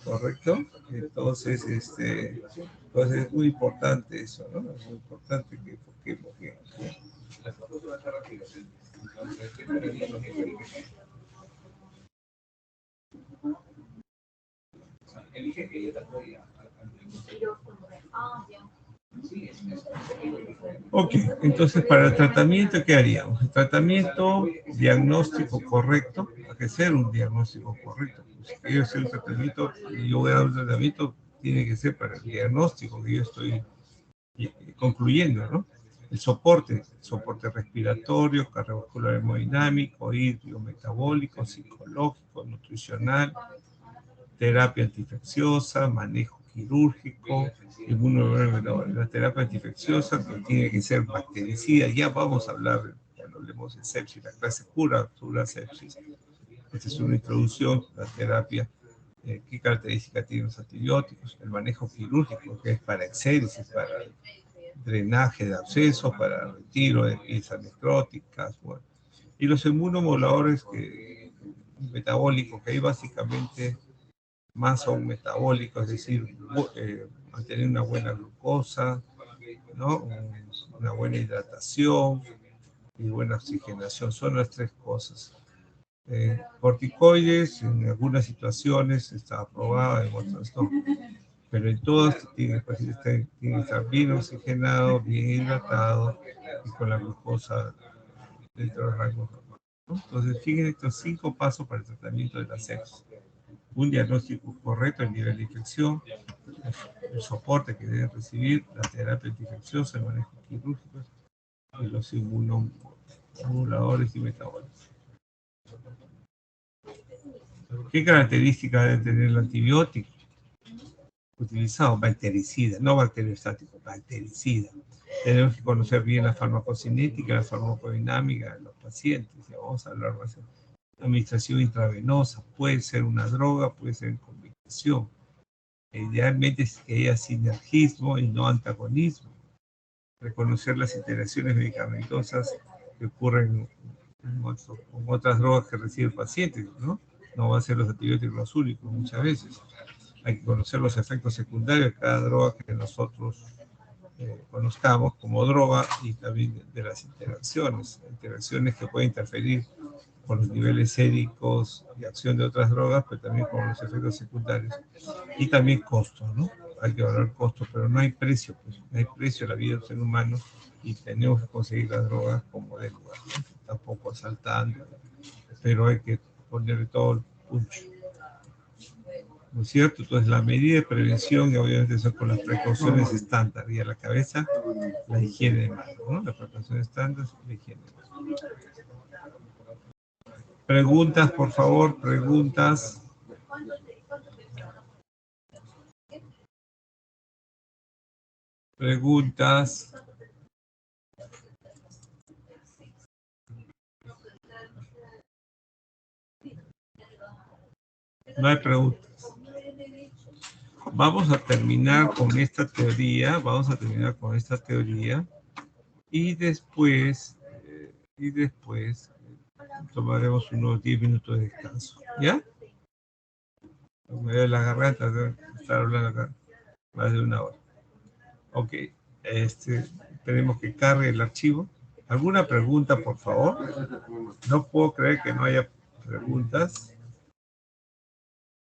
¿correcto? Entonces, entonces es muy importante eso, ¿no? Es muy importante que enfoquemos bien. Ok, entonces para el tratamiento, ¿qué haríamos? El tratamiento diagnóstico correcto, hay que ser un diagnóstico correcto. Si quiero hacer un tratamiento y yo voy a dar un tratamiento, tiene que ser para el diagnóstico que yo estoy concluyendo, ¿no? El soporte respiratorio, cardiovascular hemodinámico, hidrometabólico, psicológico, nutricional, terapia antiinfecciosa, manejo quirúrgico, la terapia antiinfecciosa que tiene que ser bactericida. Ya vamos a hablar, cuando hablemos de sepsis, la clase pura sepsis. Esta es una introducción, la terapia, qué características tienen los antibióticos, el manejo quirúrgico, que es para exéresis, para drenaje de abscesos, para retiro de piezas necróticas, bueno. Y los inmunomoduladores metabólicos, que hay básicamente más son metabólicos, es decir, mantener una buena glucosa, ¿no? Una buena hidratación y buena oxigenación, son las tres cosas. Corticoides, en algunas situaciones está aprobada, en otras no, pero en todas el paciente tiene que estar bien oxigenado, bien hidratado y con la glucosa dentro del rango normal, ¿no? Entonces, fíjense estos 5 pasos para el tratamiento de la sepsis. Un diagnóstico correcto del nivel de infección, el soporte que deben recibir, la terapia antiinfecciosa, el manejo quirúrgico y los inmunomoduladores y metabólicos. ¿Qué características debe tener el antibiótico utilizado? Bactericida, no bacteriostático, bactericida. Tenemos que conocer bien la farmacocinética, la farmacodinámica de los pacientes. Ya vamos a hablar más. Administración intravenosa, puede ser una droga, puede ser en combinación. Idealmente es que haya sinergismo y no antagonismo. Reconocer las interacciones medicamentosas que ocurren con otras drogas que recibe el paciente, ¿no? No va a ser los antibióticos los únicos muchas veces. Hay que conocer los efectos secundarios de cada droga que nosotros conozcamos como droga y también de las interacciones que pueden interferir con los niveles séricos y acción de otras drogas, pero también con los efectos secundarios. Y también costos, ¿no? Hay que valorar costos, pero no hay precio, pues, no hay precio a la vida del ser humano y tenemos que conseguir las drogas como de lugar, ¿no? Tampoco asaltando, pero hay que ponerle todo el punch, ¿no es cierto? Entonces la medida de prevención, y obviamente son con las precauciones estándar, y a la cabeza la higiene de manos, ¿no? La precaución estándar es la higiene de manos. Preguntas, por favor, preguntas. Preguntas. No hay preguntas. Vamos a terminar con esta teoría. Y después, tomaremos unos 10 minutos de descanso. ¿Ya? Me duele la garganta de estar hablando acá más de una hora. Ok. Esperemos que cargue el archivo. ¿Alguna pregunta, por favor? No puedo creer que no haya preguntas.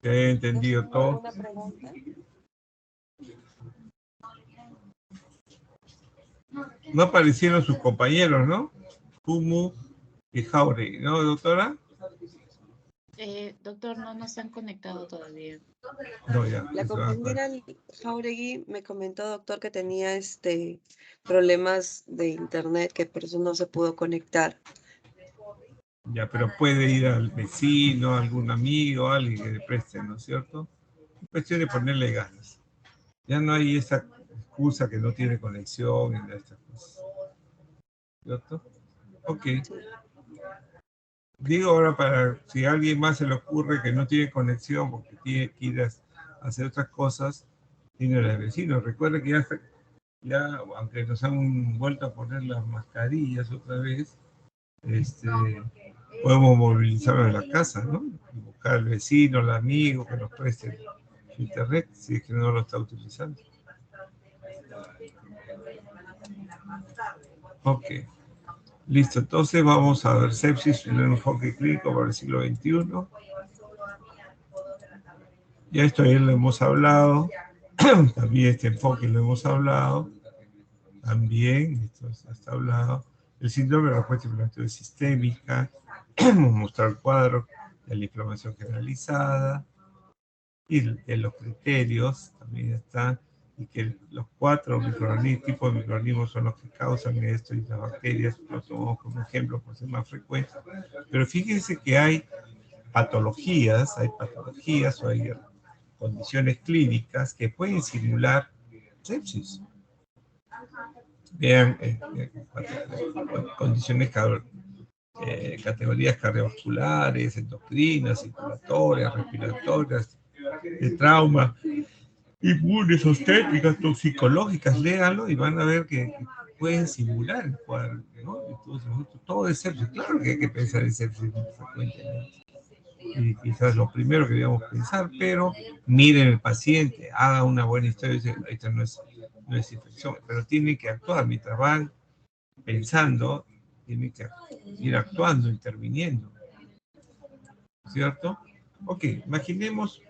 Que haya entendido todo. ¿Alguna pregunta? No aparecieron sus compañeros, ¿no? Kumu y Jauregui, ¿no, doctora? Doctor, no nos han conectado todavía. No, ya. La eso va, compañera Jauregui me comentó, doctor, que tenía problemas de internet, que por eso no se pudo conectar. ya, pero puede ir al vecino, algún amigo, alguien que le preste, ¿no es cierto? Es cuestión de ponerle ganas. Ya no hay esa excusa que no tiene conexión y de estas cosas. ¿Cierto? Ok. Digo ahora para si a alguien más se le ocurre que no tiene conexión porque tiene que ir a hacer otras cosas, tiene al vecino. Recuerda que ya, aunque nos han vuelto a poner las mascarillas otra vez, podemos movilizarnos en la casa, ¿no? Y buscar al vecino, al amigo que nos preste su internet, si es que no lo está utilizando. Ok. Listo, entonces vamos a ver sepsis, un enfoque clínico para el siglo XXI. Ya esto ya lo hemos hablado. También este enfoque lo hemos hablado. También, esto ya está hablado. El síndrome de respuesta inflamatoria sistémica. Hemos mostrado el cuadro de la inflamación generalizada. Y de los criterios también está. Y que los 4 tipos de microorganismos son los que causan esto, y las bacterias lo tomamos como ejemplo por ser más frecuente. Pero fíjense que hay patologías o hay condiciones clínicas que pueden simular sepsis. Vean, condiciones, categorías cardiovasculares, endocrinas, circulatorias, respiratorias, de trauma, inmunes, obstétricas, toxicológicas. Léanlo y van a ver que pueden simular el cuadro, ¿no? Entonces, todo es sepsis. Claro que hay que pensar en sepsis muy frecuentemente. Y quizás lo primero que debemos pensar, pero miren el paciente, haga una buena historia y dice, esto no es infección, pero tiene que actuar mientras van pensando, tiene que ir actuando, interviniendo, ¿cierto? Ok, imaginemos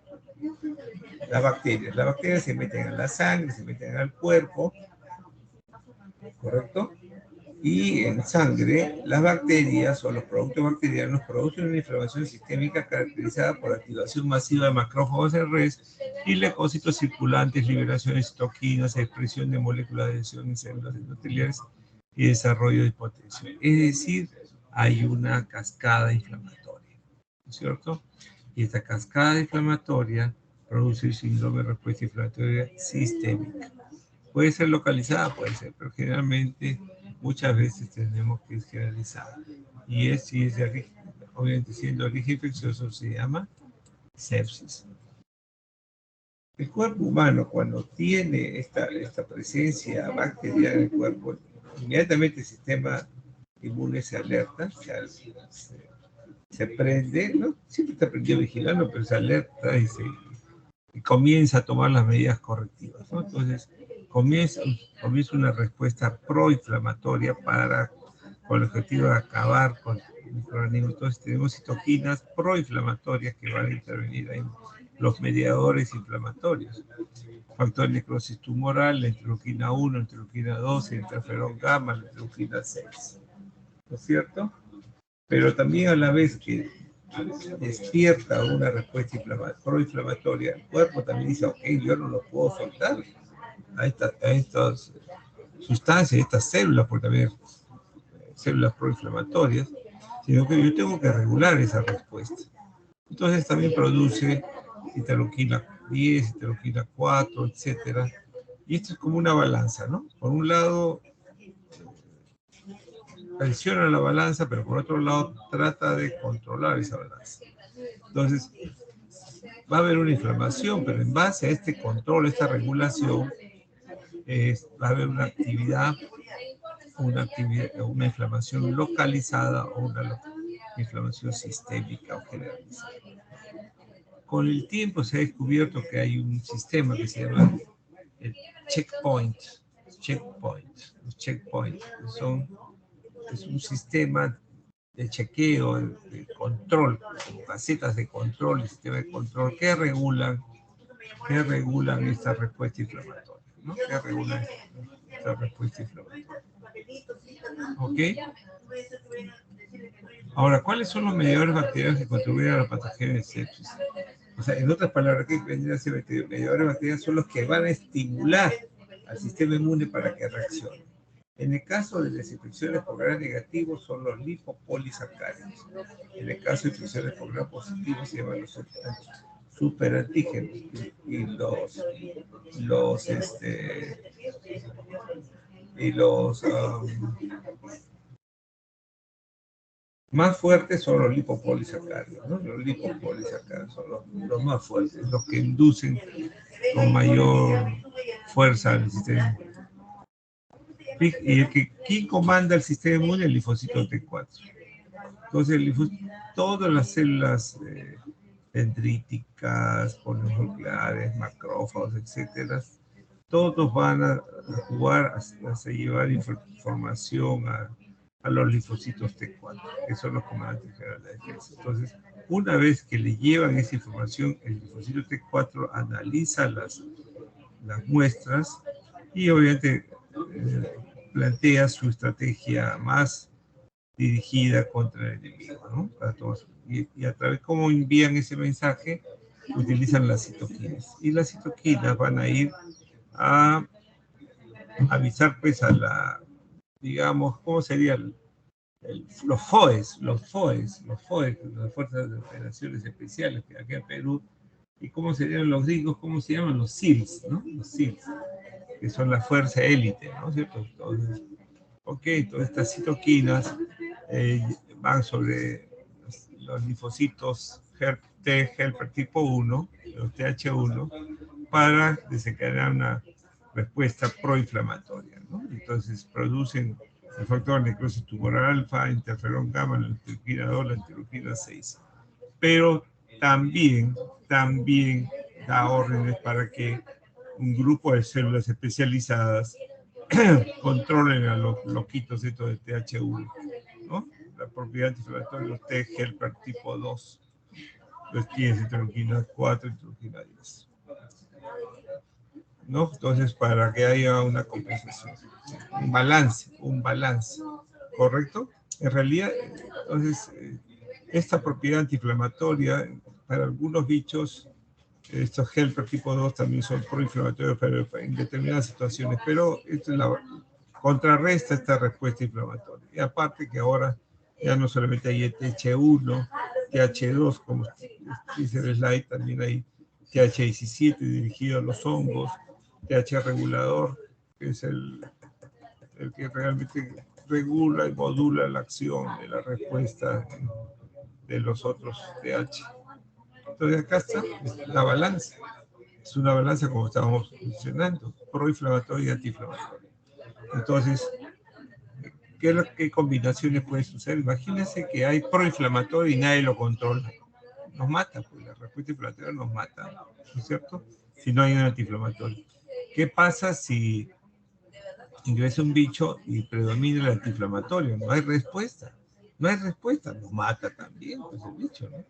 las bacterias se meten en la sangre, se meten al cuerpo, ¿correcto? Y en sangre, las bacterias o los productos bacterianos producen una inflamación sistémica caracterizada por activación masiva de macrófagos en red y leucocitos circulantes, liberación de citoquinas, expresión de moléculas de adhesión en células endoteliales y desarrollo de hipotensión. Es decir, hay una cascada inflamatoria, ¿no es cierto? Y esta cascada inflamatoria produce el síndrome de respuesta inflamatoria sistémica. Puede ser localizada, puede ser, pero generalmente muchas veces tenemos que generalizar. Y si es de origen, obviamente siendo de origen infeccioso, se llama sepsis. El cuerpo humano, cuando tiene esta presencia bacteriana en el cuerpo, inmediatamente el sistema inmune se alerta, se prende, ¿no? Siempre está prendido vigilando, pero se alerta y y comienza a tomar las medidas correctivas, ¿no? Entonces, comienza una respuesta proinflamatoria con el objetivo de acabar con el microorganismo. Entonces, tenemos citoquinas proinflamatorias que van a intervenir en los mediadores inflamatorios. Factor de necrosis tumoral, la interleuquina 1, la interleuquina 2, el interferón gamma, la interleuquina 6. ¿No es cierto? Pero también a la vez que despierta una respuesta proinflamatoria, el cuerpo también dice, ok, yo no lo puedo soltar a estas sustancias, a estas células, porque también células proinflamatorias, sino que yo tengo que regular esa respuesta. Entonces también produce interleuquina 10, interleuquina 4, etcétera. Y esto es como una balanza, ¿no? Por un lado, presiona la balanza, pero por otro lado, trata de controlar esa balanza. Entonces, va a haber una inflamación, pero en base a este control, esta regulación, va a haber una inflamación localizada o una inflamación sistémica o generalizada. Con el tiempo se ha descubierto que hay un sistema que se llama el checkpoint. Los checkpoints es un sistema de chequeo, de control, casetas de control, el sistema de control que regulan esta respuesta inflamatoria, ¿no? Que regulan esta respuesta inflamatoria. ¿Ok? Ahora, ¿cuáles son los mediadores bacterianos que contribuyen a la patogenia de sepsis? O sea, en otras palabras, ¿qué vendrían a ser mediadores bacterianos? Son los que van a estimular al sistema inmune para que reaccione. En el caso de las infecciones por gram negativo son los lipopolisacáridos. En el caso de infecciones por gram positivo se llaman los superantígenos. Y los más fuertes son los lipopolisacáridos, ¿no? Los lipopolisacáridos son los más fuertes, los que inducen con mayor fuerza al sistema inmune. Y ¿quién comanda el sistema inmune? El linfocito T4. Entonces, todas las células dendríticas, polinucleares, macrófagos, etcétera, todos van a jugar, a llevar información a los linfocitos T4, que son los comandantes generales de la defensa. Entonces, una vez que le llevan esa información, el linfocito T4 analiza las muestras y obviamente plantea su estrategia más dirigida contra el enemigo, ¿no? Y a través de cómo envían ese mensaje, utilizan las citoquinas. Y las citoquinas van a ir a avisar pues digamos, ¿cómo sería? Los FOEs, las Fuerzas de Operaciones Especiales, que aquí en Perú, y cómo serían los gringos, cómo se llaman los SEALs, ¿no? Los SEALs, que son la fuerza élite, ¿no? ¿Cierto? Entonces, todas estas citoquinas van sobre los linfocitos T helper tipo 1, los TH1, para desencadenar una respuesta proinflamatoria, ¿no? Entonces producen el factor de necrosis tumoral alfa, interferón gamma, la interleuquina 2, la interleuquina 6. Pero también da órdenes para que un grupo de células especializadas controlen a los loquitos estos de TH1, ¿no? La propiedad antiinflamatoria de los T helper tipo 2, los tienes interleuquina 4, interleuquina 10. ¿No? Entonces, para que haya una compensación, un balance, ¿correcto? En realidad, entonces, esta propiedad antiinflamatoria, para algunos bichos, estos helper tipo 2 también son proinflamatorios, pero en determinadas situaciones, pero esto es contrarresta esta respuesta inflamatoria. Y aparte que ahora ya no solamente hay TH1, TH2, como dice el slide, también hay TH17 dirigido a los hongos, TH regulador, que es el que realmente regula y modula la acción de la respuesta de los otros TH. Entonces acá está la balanza. Es una balanza como estábamos mencionando, proinflamatoria y antiinflamatoria. Entonces, ¿qué combinaciones pueden suceder? Imagínense que hay proinflamatorio y nadie lo controla. nos mata, pues la respuesta inflamatoria nos mata, ¿no es cierto? Si no hay un antiinflamatorio. ¿Qué pasa si ingresa un bicho y predomina el antiinflamatorio? No hay respuesta. No hay respuesta, nos mata también, pues el bicho, ¿no?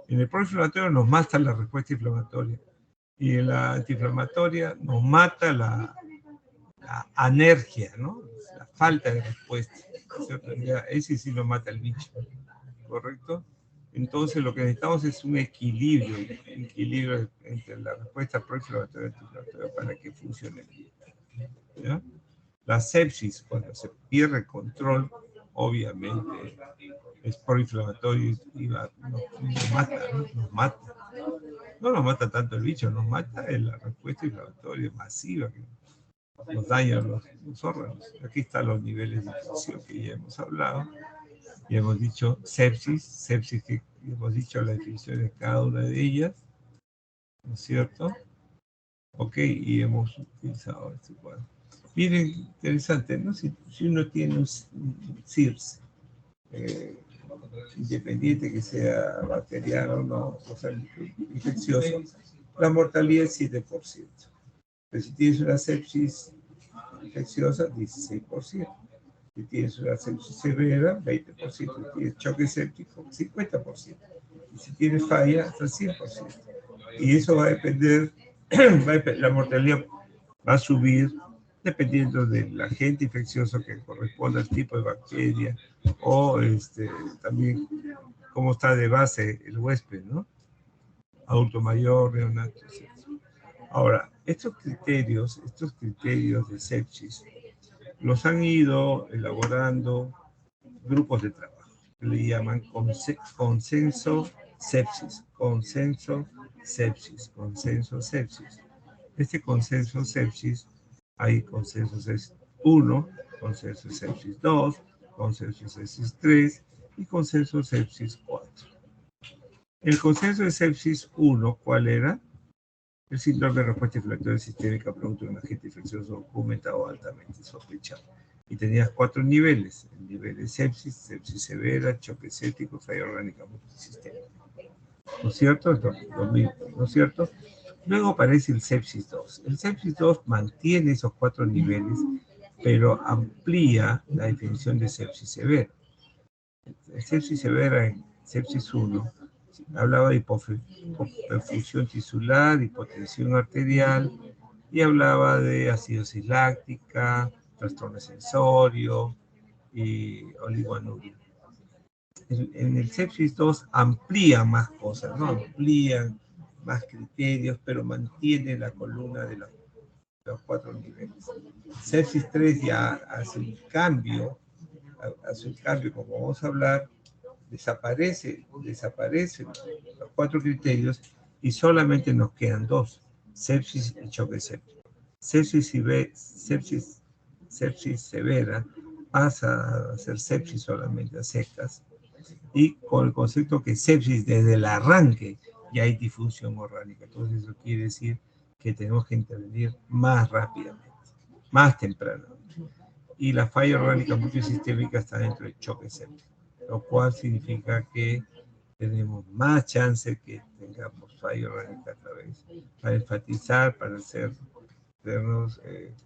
En el proinflamatorio nos mata la respuesta inflamatoria. Y en la antiinflamatoria nos mata la anergia, ¿no? La falta de respuesta, ¿cierto? Ya, ese sí nos mata el bicho, ¿correcto? Entonces lo que necesitamos es un equilibrio entre la respuesta proinflamatoria y antiinflamatoria para que funcione bien, ¿ya? La sepsis, cuando se pierde el control, obviamente es proinflamatorio y nos mata, ¿no? Nos mata. No nos mata tanto el bicho, nos mata la respuesta inflamatoria masiva que nos daña los órganos. Aquí están los niveles de infección que ya hemos hablado. Ya hemos dicho sepsis que hemos dicho la definición de cada una de ellas, ¿no es cierto? Ok, y hemos utilizado este cuadro. Miren, interesante, ¿no? Si uno tiene un SIRS, independiente que sea bacteriano o no, o sea, infeccioso, la mortalidad es 7%. Pero si tienes una sepsis infecciosa, 16%. Si tienes una sepsis severa, 20%. Si tienes choque séptico, 50%. Y si tienes falla, hasta 100%. Y eso va a depender, la mortalidad va a subir dependiendo del agente infeccioso que corresponda al tipo de bacteria o también cómo está de base el huésped, ¿no? Adulto mayor, neonato, etc. Ahora, estos criterios de sepsis los han ido elaborando grupos de trabajo que le llaman consenso sepsis. Este consenso sepsis, hay consenso sepsis 1, consenso sepsis 2, consenso sepsis 3 y consenso sepsis 4. El consenso de sepsis 1, ¿cuál era? El síndrome de respuesta inflamatoria sistémica producto de un agente infeccioso documentado o altamente sospechado. Y tenías 4 niveles. El nivel de sepsis, sepsis severa, choque séptico, falla orgánica multisistémica. ¿No es cierto? Lo mismo, ¿no es cierto? Luego aparece el sepsis 2. El sepsis 2 mantiene esos 4 niveles, pero amplía la definición de sepsis severa. El sepsis severa en sepsis 1 hablaba de hipoperfusión tisular, hipotensión arterial, y hablaba de acidosis láctica, trastorno sensorio y oligoanuria. En el sepsis 2 amplía más cosas, ¿no? Amplían más criterios, pero mantiene la columna de los 4 niveles. Sepsis 3 ya hace un cambio, como vamos a hablar, desaparecen los 4 criterios y solamente nos quedan 2, sepsis y choque séptico. Sepsis severa pasa a ser sepsis solamente a secas, y con el concepto que sepsis desde el arranque ya hay disfunción orgánica. Entonces eso quiere decir que tenemos que intervenir más rápidamente, más temprano. Y la falla orgánica multisistémica está dentro del choque séptico, lo cual significa que tenemos más chance que tengamos falla orgánica a través, para enfatizar, para sernos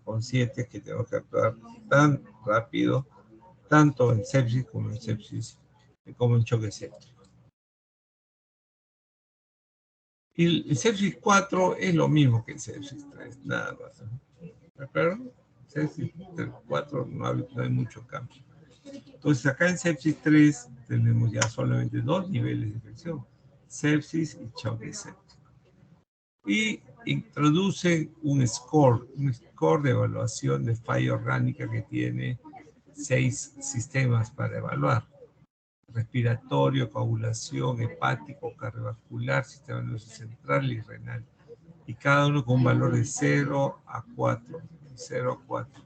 conscientes que tenemos que actuar tan rápido, tanto en sepsis como en choque séptico. Y el sepsis 4 es lo mismo que el sepsis 3, nada más. Pero sepsis 4 no hay mucho cambio. Entonces acá en sepsis 3 tenemos ya solamente 2 niveles de infección, sepsis y choque séptico. Y introduce un score de evaluación de falla orgánica que tiene 6 sistemas para evaluar: respiratorio, coagulación, hepático, cardiovascular, sistema nervioso central y renal. Y cada uno con un valor de 0 a 4. 0 a 4.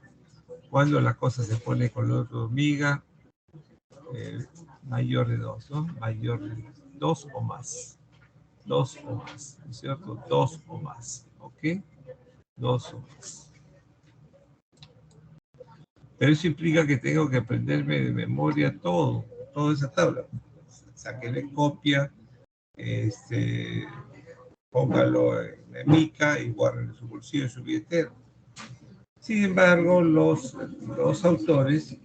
Cuando la cosa se pone color de hormiga, mayor de 2, ¿no? Mayor de 2 o más. 2 o más, ¿no es cierto? 2 o más, ¿ok? 2 o más. Pero eso implica que tengo que aprenderme de memoria toda esa tabla. Saquéle copia póngalo en mica y guarden en su bolsillo, en su billetera. Sin embargo, los autores,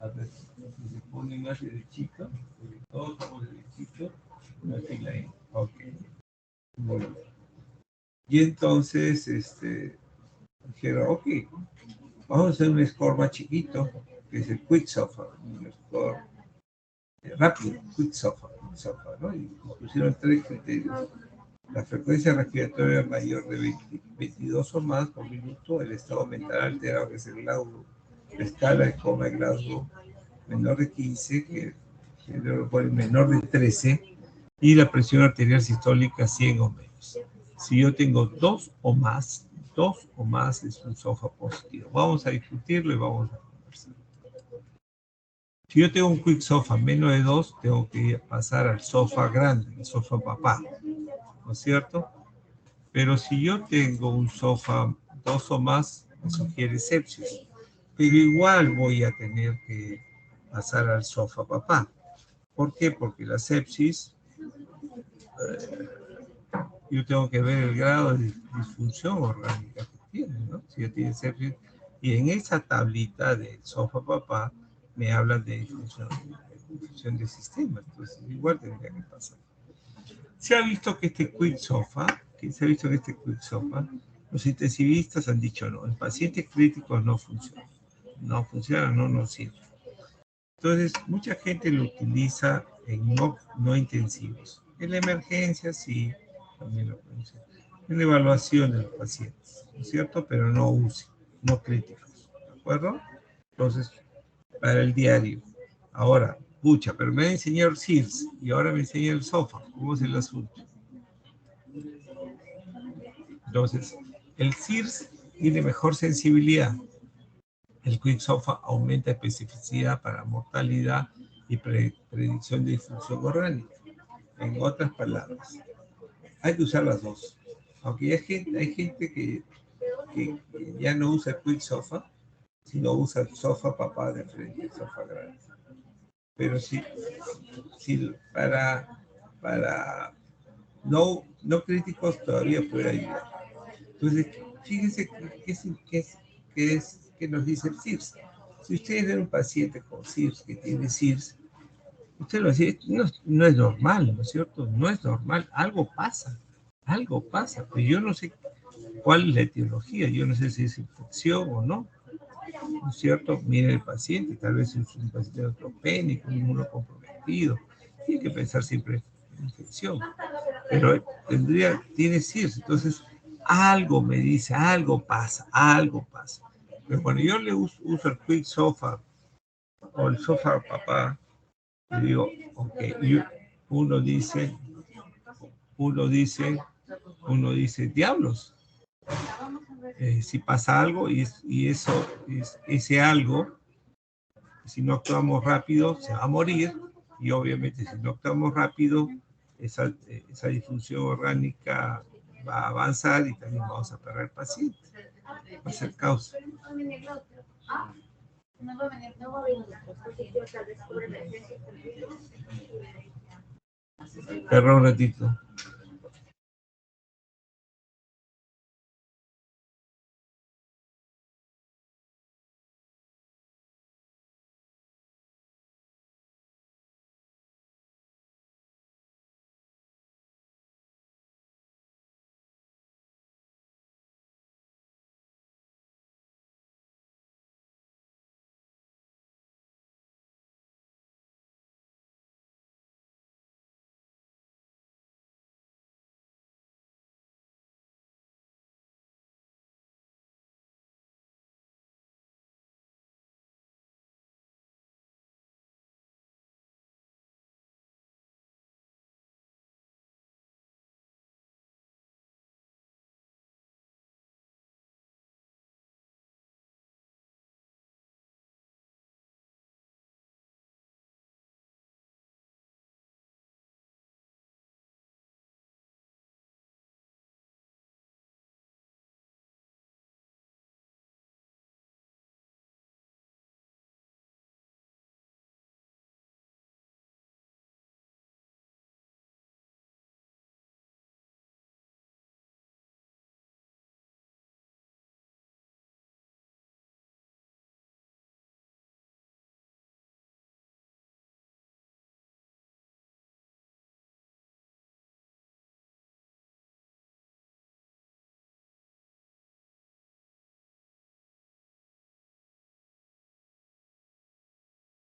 a ver, si se ponen más derechito, porque todos somos derechitos, una fila ahí. Ok, muy bien. Y entonces, dijeron, ok, vamos a hacer un score más chiquito, que es el Quick Sofa, un score rápido, Quick Sofa, ¿no? Y pusieron 3 criterios. La frecuencia respiratoria mayor de 22 o más por minuto, el estado mental alterado, que es el Glasgow, la escala de coma de Glasgow, menor de 15, que lo ponen menor de 13, y la presión arterial sistólica 100 o menos. Si yo tengo 2 o más es un SOFA positivo. Vamos a discutirlo y vamos a conversar. Si yo tengo un quick SOFA menos de 2, tengo que pasar al SOFA grande, el SOFA papá, ¿no es cierto? Pero si yo tengo un SOFA 2 o más, me sugiere sepsis. Pero igual voy a tener que pasar al SOFA papá. ¿Por qué? Porque la sepsis, yo tengo que ver el grado de disfunción orgánica que tiene, ¿no? Si ya tiene sepsis. Y en esa tablita del SOFA papá me hablan de disfunción del sistema. Entonces, igual tendría que pasar. Se ha visto que este quick SOFA, los intensivistas han dicho no, en pacientes críticos no funciona. No funciona, no sirve. Entonces, mucha gente lo utiliza en no intensivos. En la emergencia, sí, también lo pueden usar. En la evaluación de los pacientes, ¿no es cierto? Pero no UCI, no críticos, ¿de acuerdo? Entonces, para el diario. Ahora, pucha, pero me ha enseñado el SIRS y ahora me enseña el SOFA. ¿Cómo es el asunto? Entonces, el SIRS tiene mejor sensibilidad. El Quick SOFA aumenta especificidad para mortalidad y predicción de disfunción orgánica. En otras palabras, hay que usar las dos. Aunque hay gente que ya no usa el Quick SOFA, sino usa el SOFA papá de frente, el SOFA grande. Pero sí, para no críticos todavía puede ayudar. Entonces, fíjense qué nos dice el SIRS. Si ustedes ven un paciente con SIRS, que tiene SIRS, usted lo dice, no es normal, ¿no es cierto? No es normal, algo pasa, pero yo no sé cuál es la etiología, yo no sé si es infección o no, ¿no es cierto? Mire el paciente, tal vez es un paciente neutropénico, un inmunocomprometido, tiene que pensar siempre en infección, pero tiene SIRS, entonces algo me dice, algo pasa. Pero cuando yo le uso el Quick SOFA o el SOFA papá, le digo, ok, uno dice, diablos, si pasa algo y eso, ese algo, si no actuamos rápido, se va a morir, y obviamente si no actuamos rápido, esa disfunción orgánica va a avanzar y también vamos a perder paciente. Va a ser causa. Perra un ratito.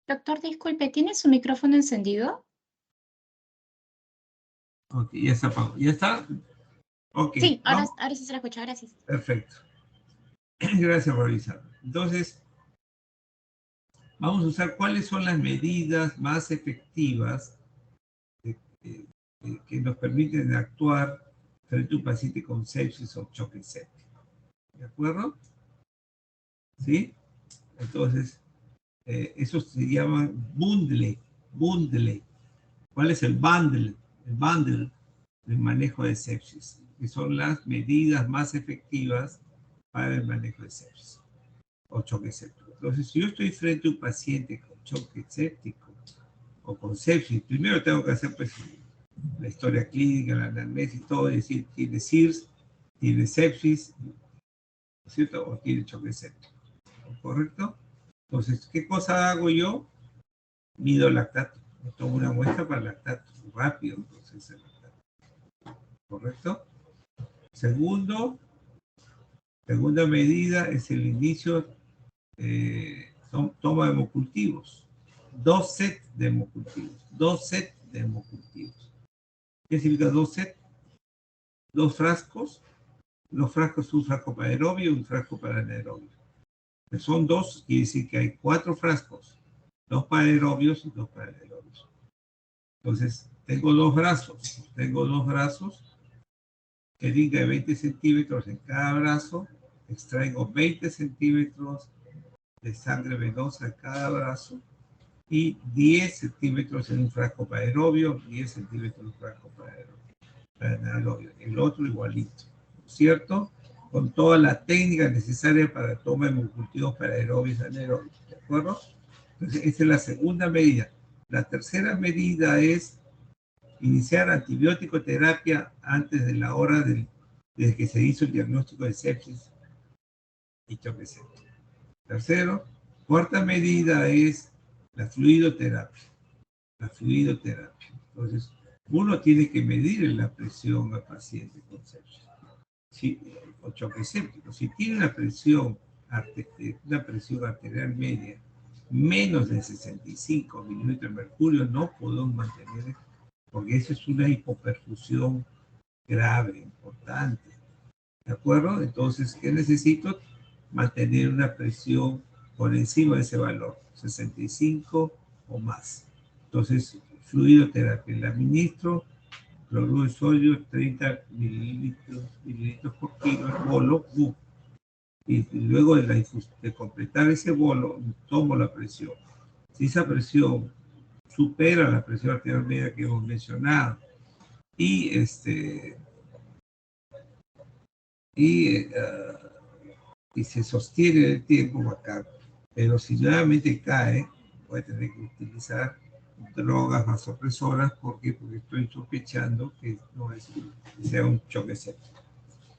Doctor, disculpe, ¿tiene su micrófono encendido? Ok, ya está apagado. ¿Ya está? Ok, Sí, vamos. ahora sí se la escucho, gracias. Perfecto. Gracias por avisar. Entonces, vamos a usar cuáles son las medidas más efectivas eh, eh, que nos permiten actuar frente a un paciente con sepsis o choque séptico. ¿De acuerdo? ¿Sí? Entonces, eso se llama bundle. Bundle. ¿Cuál es el bundle? El bundle del manejo de sepsis, que son las medidas más efectivas para el manejo de sepsis o choque séptico. Entonces, si yo estoy frente a un paciente con choque séptico o con sepsis, primero tengo que hacer pues, la historia clínica, la anamnesis, todo, es decir, tiene SIRS, tiene sepsis, ¿no es cierto? O tiene choque séptico, ¿correcto? Entonces, ¿qué cosa hago yo? Mido lactato. Me tomo una muestra para lactato, rápido, entonces el lactato, ¿correcto? Segunda medida es el inicio, toma de hemocultivos. 2 sets de hemocultivos. 2 sets de hemocultivos. ¿Qué significa 2 sets? 2 frascos. Los frascos son un frasco para aerobio y un frasco para anaerobio. Son 2, quiere decir que hay 4 frascos. 2 para aerobios y 2 para anaerobios. Entonces, tengo 2 brazos. Tengo 2 brazos. Jeringa de 20 centímetros en cada brazo. Extraigo 20 centímetros de sangre venosa en cada brazo. Y 10 centímetros en un frasco para aerobio, 10 centímetros en un frasco para anaerobio. El otro igualito, ¿cierto? Con toda la técnica necesaria para toma de hemocultivos para aerobios y anaerobios, ¿de acuerdo? Entonces, esta es la segunda medida. La tercera medida es iniciar antibiótico terapia antes de la hora desde que se hizo el diagnóstico de sepsis y choque séptico. Tercero, cuarta medida es la fluidoterapia. La fluidoterapia. Entonces, uno tiene que medir la presión al paciente con sepsis. O choque séptico. Si tiene una presión arterial media menos de 65 mililitros de mercurio, no podemos mantener, porque eso es una hipoperfusión grave, importante. ¿De acuerdo? Entonces, ¿qué necesito? Mantener una presión por encima de ese valor, 65 o más. Entonces, fluidoterapia. Le administro cloruro de sodio, 30 mililitros por kilo, el bolo, y luego de completar ese bolo, tomo la presión. Si esa presión supera la presión arterial media que hemos mencionado y, y se sostiene en el tiempo, bacán. Pero si nuevamente cae, voy a tener que utilizar drogas vasopresoras. ¿Por qué? Porque estoy sospechando que no es, que sea un choque séptico.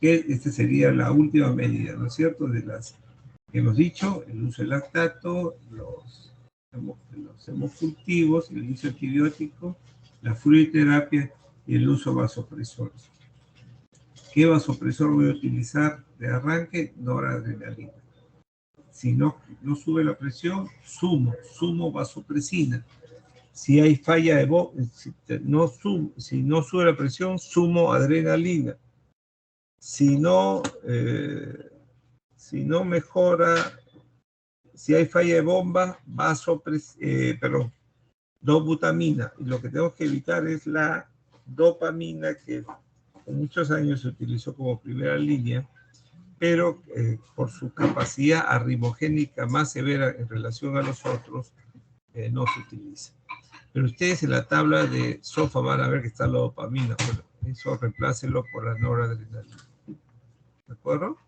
Esta sería la última medida, ¿no es cierto? De las que hemos dicho, el uso del lactato, los hemocultivos, el uso antibiótico, la fluidoterapia y el uso de vasopresores. ¿Qué vasopresor voy a utilizar de arranque? Noradrenalina. Si no sube la presión, sumo vasopresina. Si hay falla de si no sube la presión, sumo adrenalina. Si no mejora, si hay falla de bomba, dobutamina. Y lo que tenemos que evitar es la dopamina, que en muchos años se utilizó como primera línea, pero por su capacidad arritmogénica más severa en relación a los otros, no se utiliza. Pero ustedes en la tabla de SOFA van a ver que está la dopamina. Bueno, eso reemplácelo por la noradrenalina. ¿De acuerdo?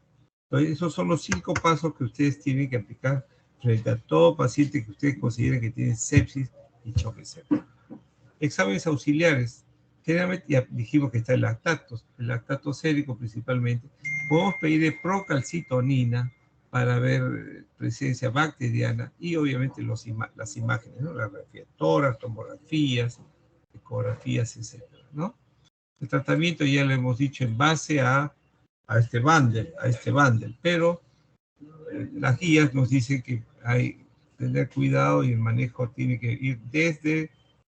Entonces, esos son los 5 pasos que ustedes tienen que aplicar frente a todo paciente que ustedes consideren que tiene sepsis y choque séptico. Exámenes auxiliares. Generalmente ya dijimos que está el lactato sérico principalmente. Podemos pedir procalcitonina para ver presencia bacteriana y obviamente las imágenes, ¿no? La radiografía de tórax, tomografías, ecografías, etc., ¿no? El tratamiento ya lo hemos dicho en base a este bundle, pero las guías nos dicen que hay tener cuidado y el manejo tiene que ir desde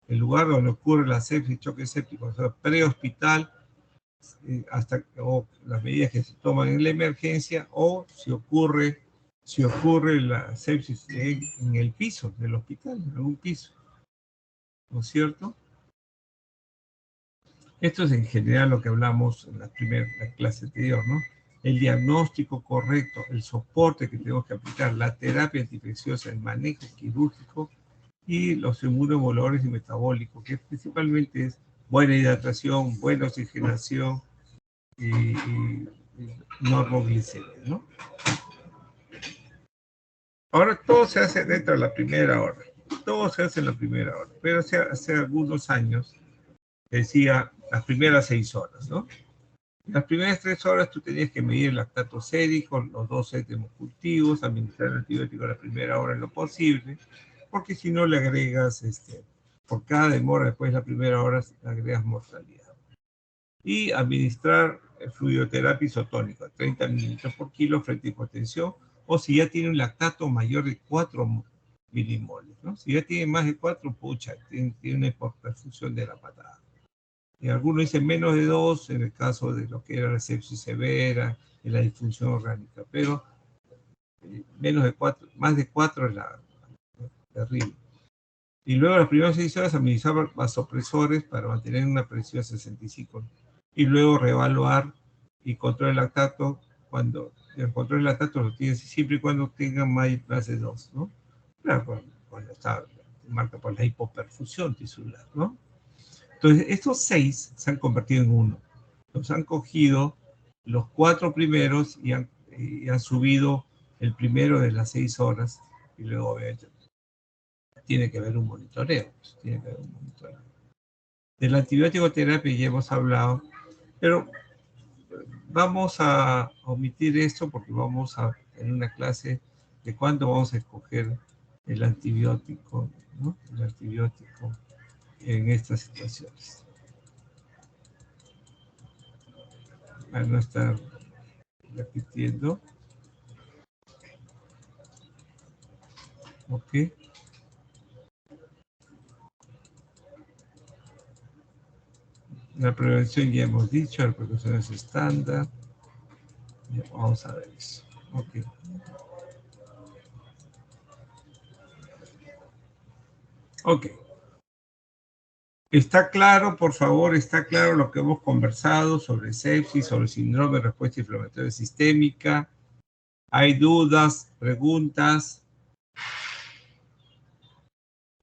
el lugar donde ocurre la sepsis, choque séptico, o sea, prehospital, hasta o las medidas que se toman en la emergencia, o si ocurre la sepsis en el piso del hospital, en algún piso, ¿no es cierto? Esto es en general lo que hablamos en la clase anterior, ¿no? El diagnóstico correcto, el soporte que tenemos que aplicar, la terapia antiinfecciosa, el manejo quirúrgico y los inmunomoduladores y metabólicos, que principalmente es buena hidratación, buena oxigenación y normoglicemia, ¿no? Ahora todo se hace dentro de la primera hora. Todo se hace en la primera hora. Pero hace algunos años decía las primeras 6 horas, ¿no? Las primeras 3 horas tú tenías que medir el lactato sérico, los 2 sets de hemocultivos, administrar el antibiótico a la primera hora en lo posible, porque si no le agregas, por cada demora después de la primera hora, le agregas mortalidad. Y administrar fluidoterapia isotónica, 30 mililitros por kilo frente a hipotensión, o si ya tiene un lactato mayor de 4 milimoles, ¿no? Si ya tiene más de 4, pucha, tiene una hipoperfusión de la patada. Y algunos dicen menos de 2 en el caso de lo que era la sepsis severa, en la disfunción orgánica, pero menos de 4, más de 4 es la terrible. Y luego las primeras 6 horas administrar vasopresores para mantener una presión de 65. Y luego reevaluar y control el lactato cuando el control del lactato lo tienes siempre y cuando tengan más de 2, ¿no? Claro, cuando está marca por la hipoperfusión tisular, ¿no? Entonces, estos 6 se han convertido en 1. Los han cogido los 4 primeros y han subido el primero de las 6 horas y luego obviamente tiene que haber un monitoreo. De la antibiótico terapia ya hemos hablado, pero vamos a omitir esto porque vamos a tener una clase de cuándo vamos a escoger el antibiótico, ¿no? El antibiótico en estas situaciones. Para no estar repitiendo. Ok. La prevención ya hemos dicho, la precaución es estándar. Ya, vamos a ver eso. Ok. Ok. ¿Está claro, por favor, está claro lo que hemos conversado sobre sepsis, sobre síndrome de respuesta inflamatoria sistémica? ¿Hay dudas, preguntas?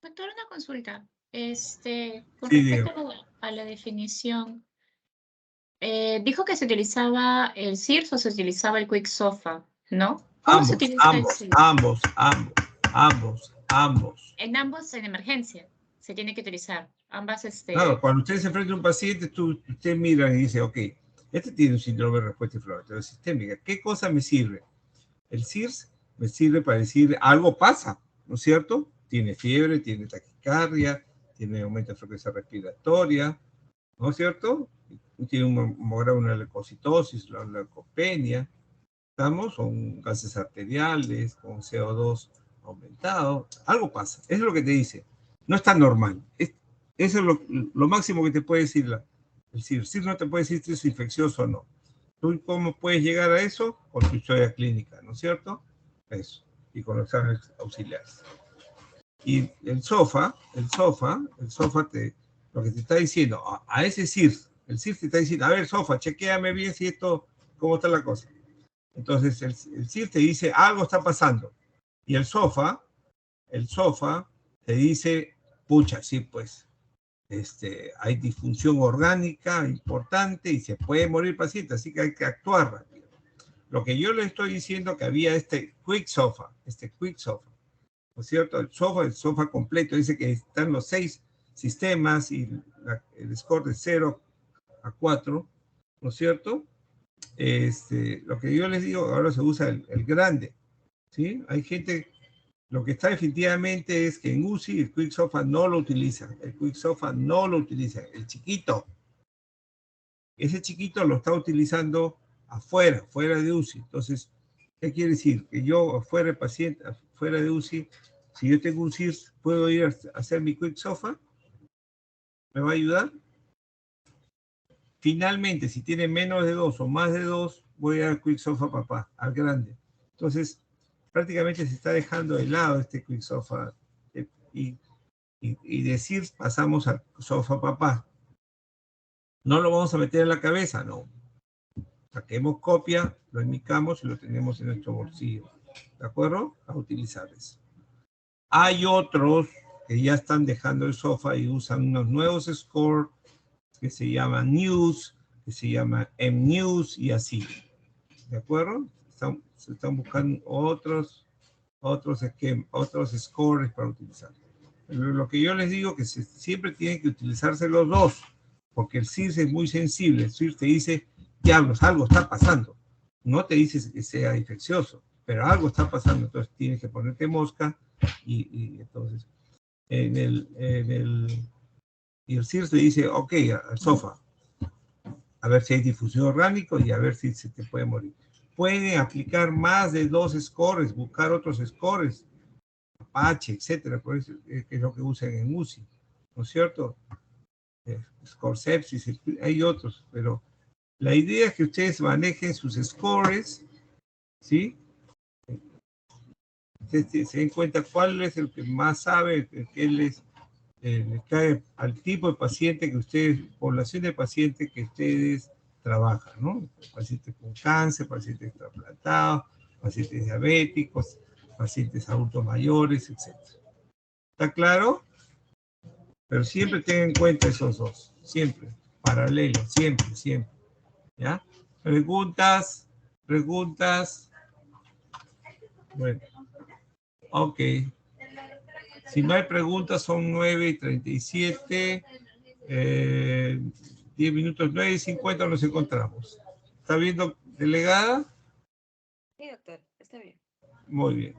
Doctor, una consulta. Con Sí, respecto Diego. a la definición, dijo que se utilizaba el CIRS o se utilizaba el Quick Sofa, ¿no? ¿Cómo se utiliza el CIRS? Ambos. En ambos, en emergencia, se tiene que utilizar. Ambas, Claro, cuando usted se enfrenta a un paciente, usted mira y dice, ok, este tiene un síndrome de respuesta inflamatoria sistémica. ¿Qué cosa me sirve? El CIRS me sirve para decir algo pasa, ¿no es cierto? Tiene fiebre, tiene taquicardia, tiene aumento de frecuencia respiratoria, ¿no es cierto? Tiene una leucocitosis, una leucopenia, ¿estamos? Con gases arteriales, con CO2 aumentado, algo pasa. Eso es lo que te dice. No está normal. Eso es lo máximo que te puede decir el CIRS. El CIRS no te puede decir si es infeccioso o no. ¿Tú cómo puedes llegar a eso? Con tu historia clínica, ¿no es cierto? Eso. Y con los exámenes auxiliares. Y el SOFA lo que te está diciendo, a ese CIRS, el CIRS te está diciendo, a ver, SOFA, chequéame bien si esto, cómo está la cosa. Entonces el CIRS te dice, algo está pasando. Y el SOFA te dice, pucha, sí, pues, hay disfunción orgánica importante y se puede morir el paciente, así que hay que actuar rápido. Lo que yo le estoy diciendo que había este Quick SOFA, ¿no es cierto? El SOFA completo, dice que están los 6 sistemas y el score de 0 a 4, ¿no es cierto? Lo que yo les digo, ahora se usa el grande, ¿sí? Hay gente, lo que está definitivamente es que en UCI el Quick SOFA no lo utiliza, el chiquito. Ese chiquito lo está utilizando fuera de UCI. Entonces, ¿qué quiere decir? Que yo fuera de UCI Si yo tengo un CIRS, ¿puedo ir a hacer mi Quick SOFA? ¿Me va a ayudar? Finalmente, si tiene menos de 2 o más de 2, voy al Quick SOFA papá, al grande. Entonces, prácticamente se está dejando de lado este Quick SOFA. Y decir, pasamos al SOFA papá. ¿No lo vamos a meter en la cabeza? No. Saquemos copia, lo enmicamos y lo tenemos en nuestro bolsillo. ¿De acuerdo? A utilizarles. Hay otros que ya están dejando el sofá y usan unos nuevos scores que se llaman News, que se llaman M-News y así. ¿De acuerdo? Se están buscando otros scores para utilizar. Lo que yo les digo es que siempre tienen que utilizarse los dos, porque el CIRS es muy sensible. El CIRS te dice, diablos, algo está pasando. No te dice que sea infeccioso, pero algo está pasando. Entonces tienes que ponerte mosca y entonces y el CIRS te dice, ok, al sofá, a ver si hay difusión orgánico y a ver si se te puede morir. Pueden aplicar más de 2 scores, buscar otros scores, Apache, etcétera, por eso es lo que usan en UCI, ¿no es cierto? Score sepsis, hay otros, pero la idea es que ustedes manejen sus scores, ¿sí? Ustedes se den cuenta cuál es el que más sabe, el que les cae al tipo de paciente que ustedes, población de pacientes que ustedes trabajan, ¿no? Pacientes con cáncer, pacientes trasplantados, pacientes diabéticos, pacientes adultos mayores, etc. ¿Está claro? Pero siempre tengan en cuenta esos dos, siempre, paralelo, siempre, siempre. ¿Ya? ¿Preguntas? ¿Preguntas? Bueno, ok. Si no hay preguntas, son 9:37. 10 minutos, 9:50 nos encontramos. ¿Está viendo, delegada? Sí, doctor, está bien. Muy bien.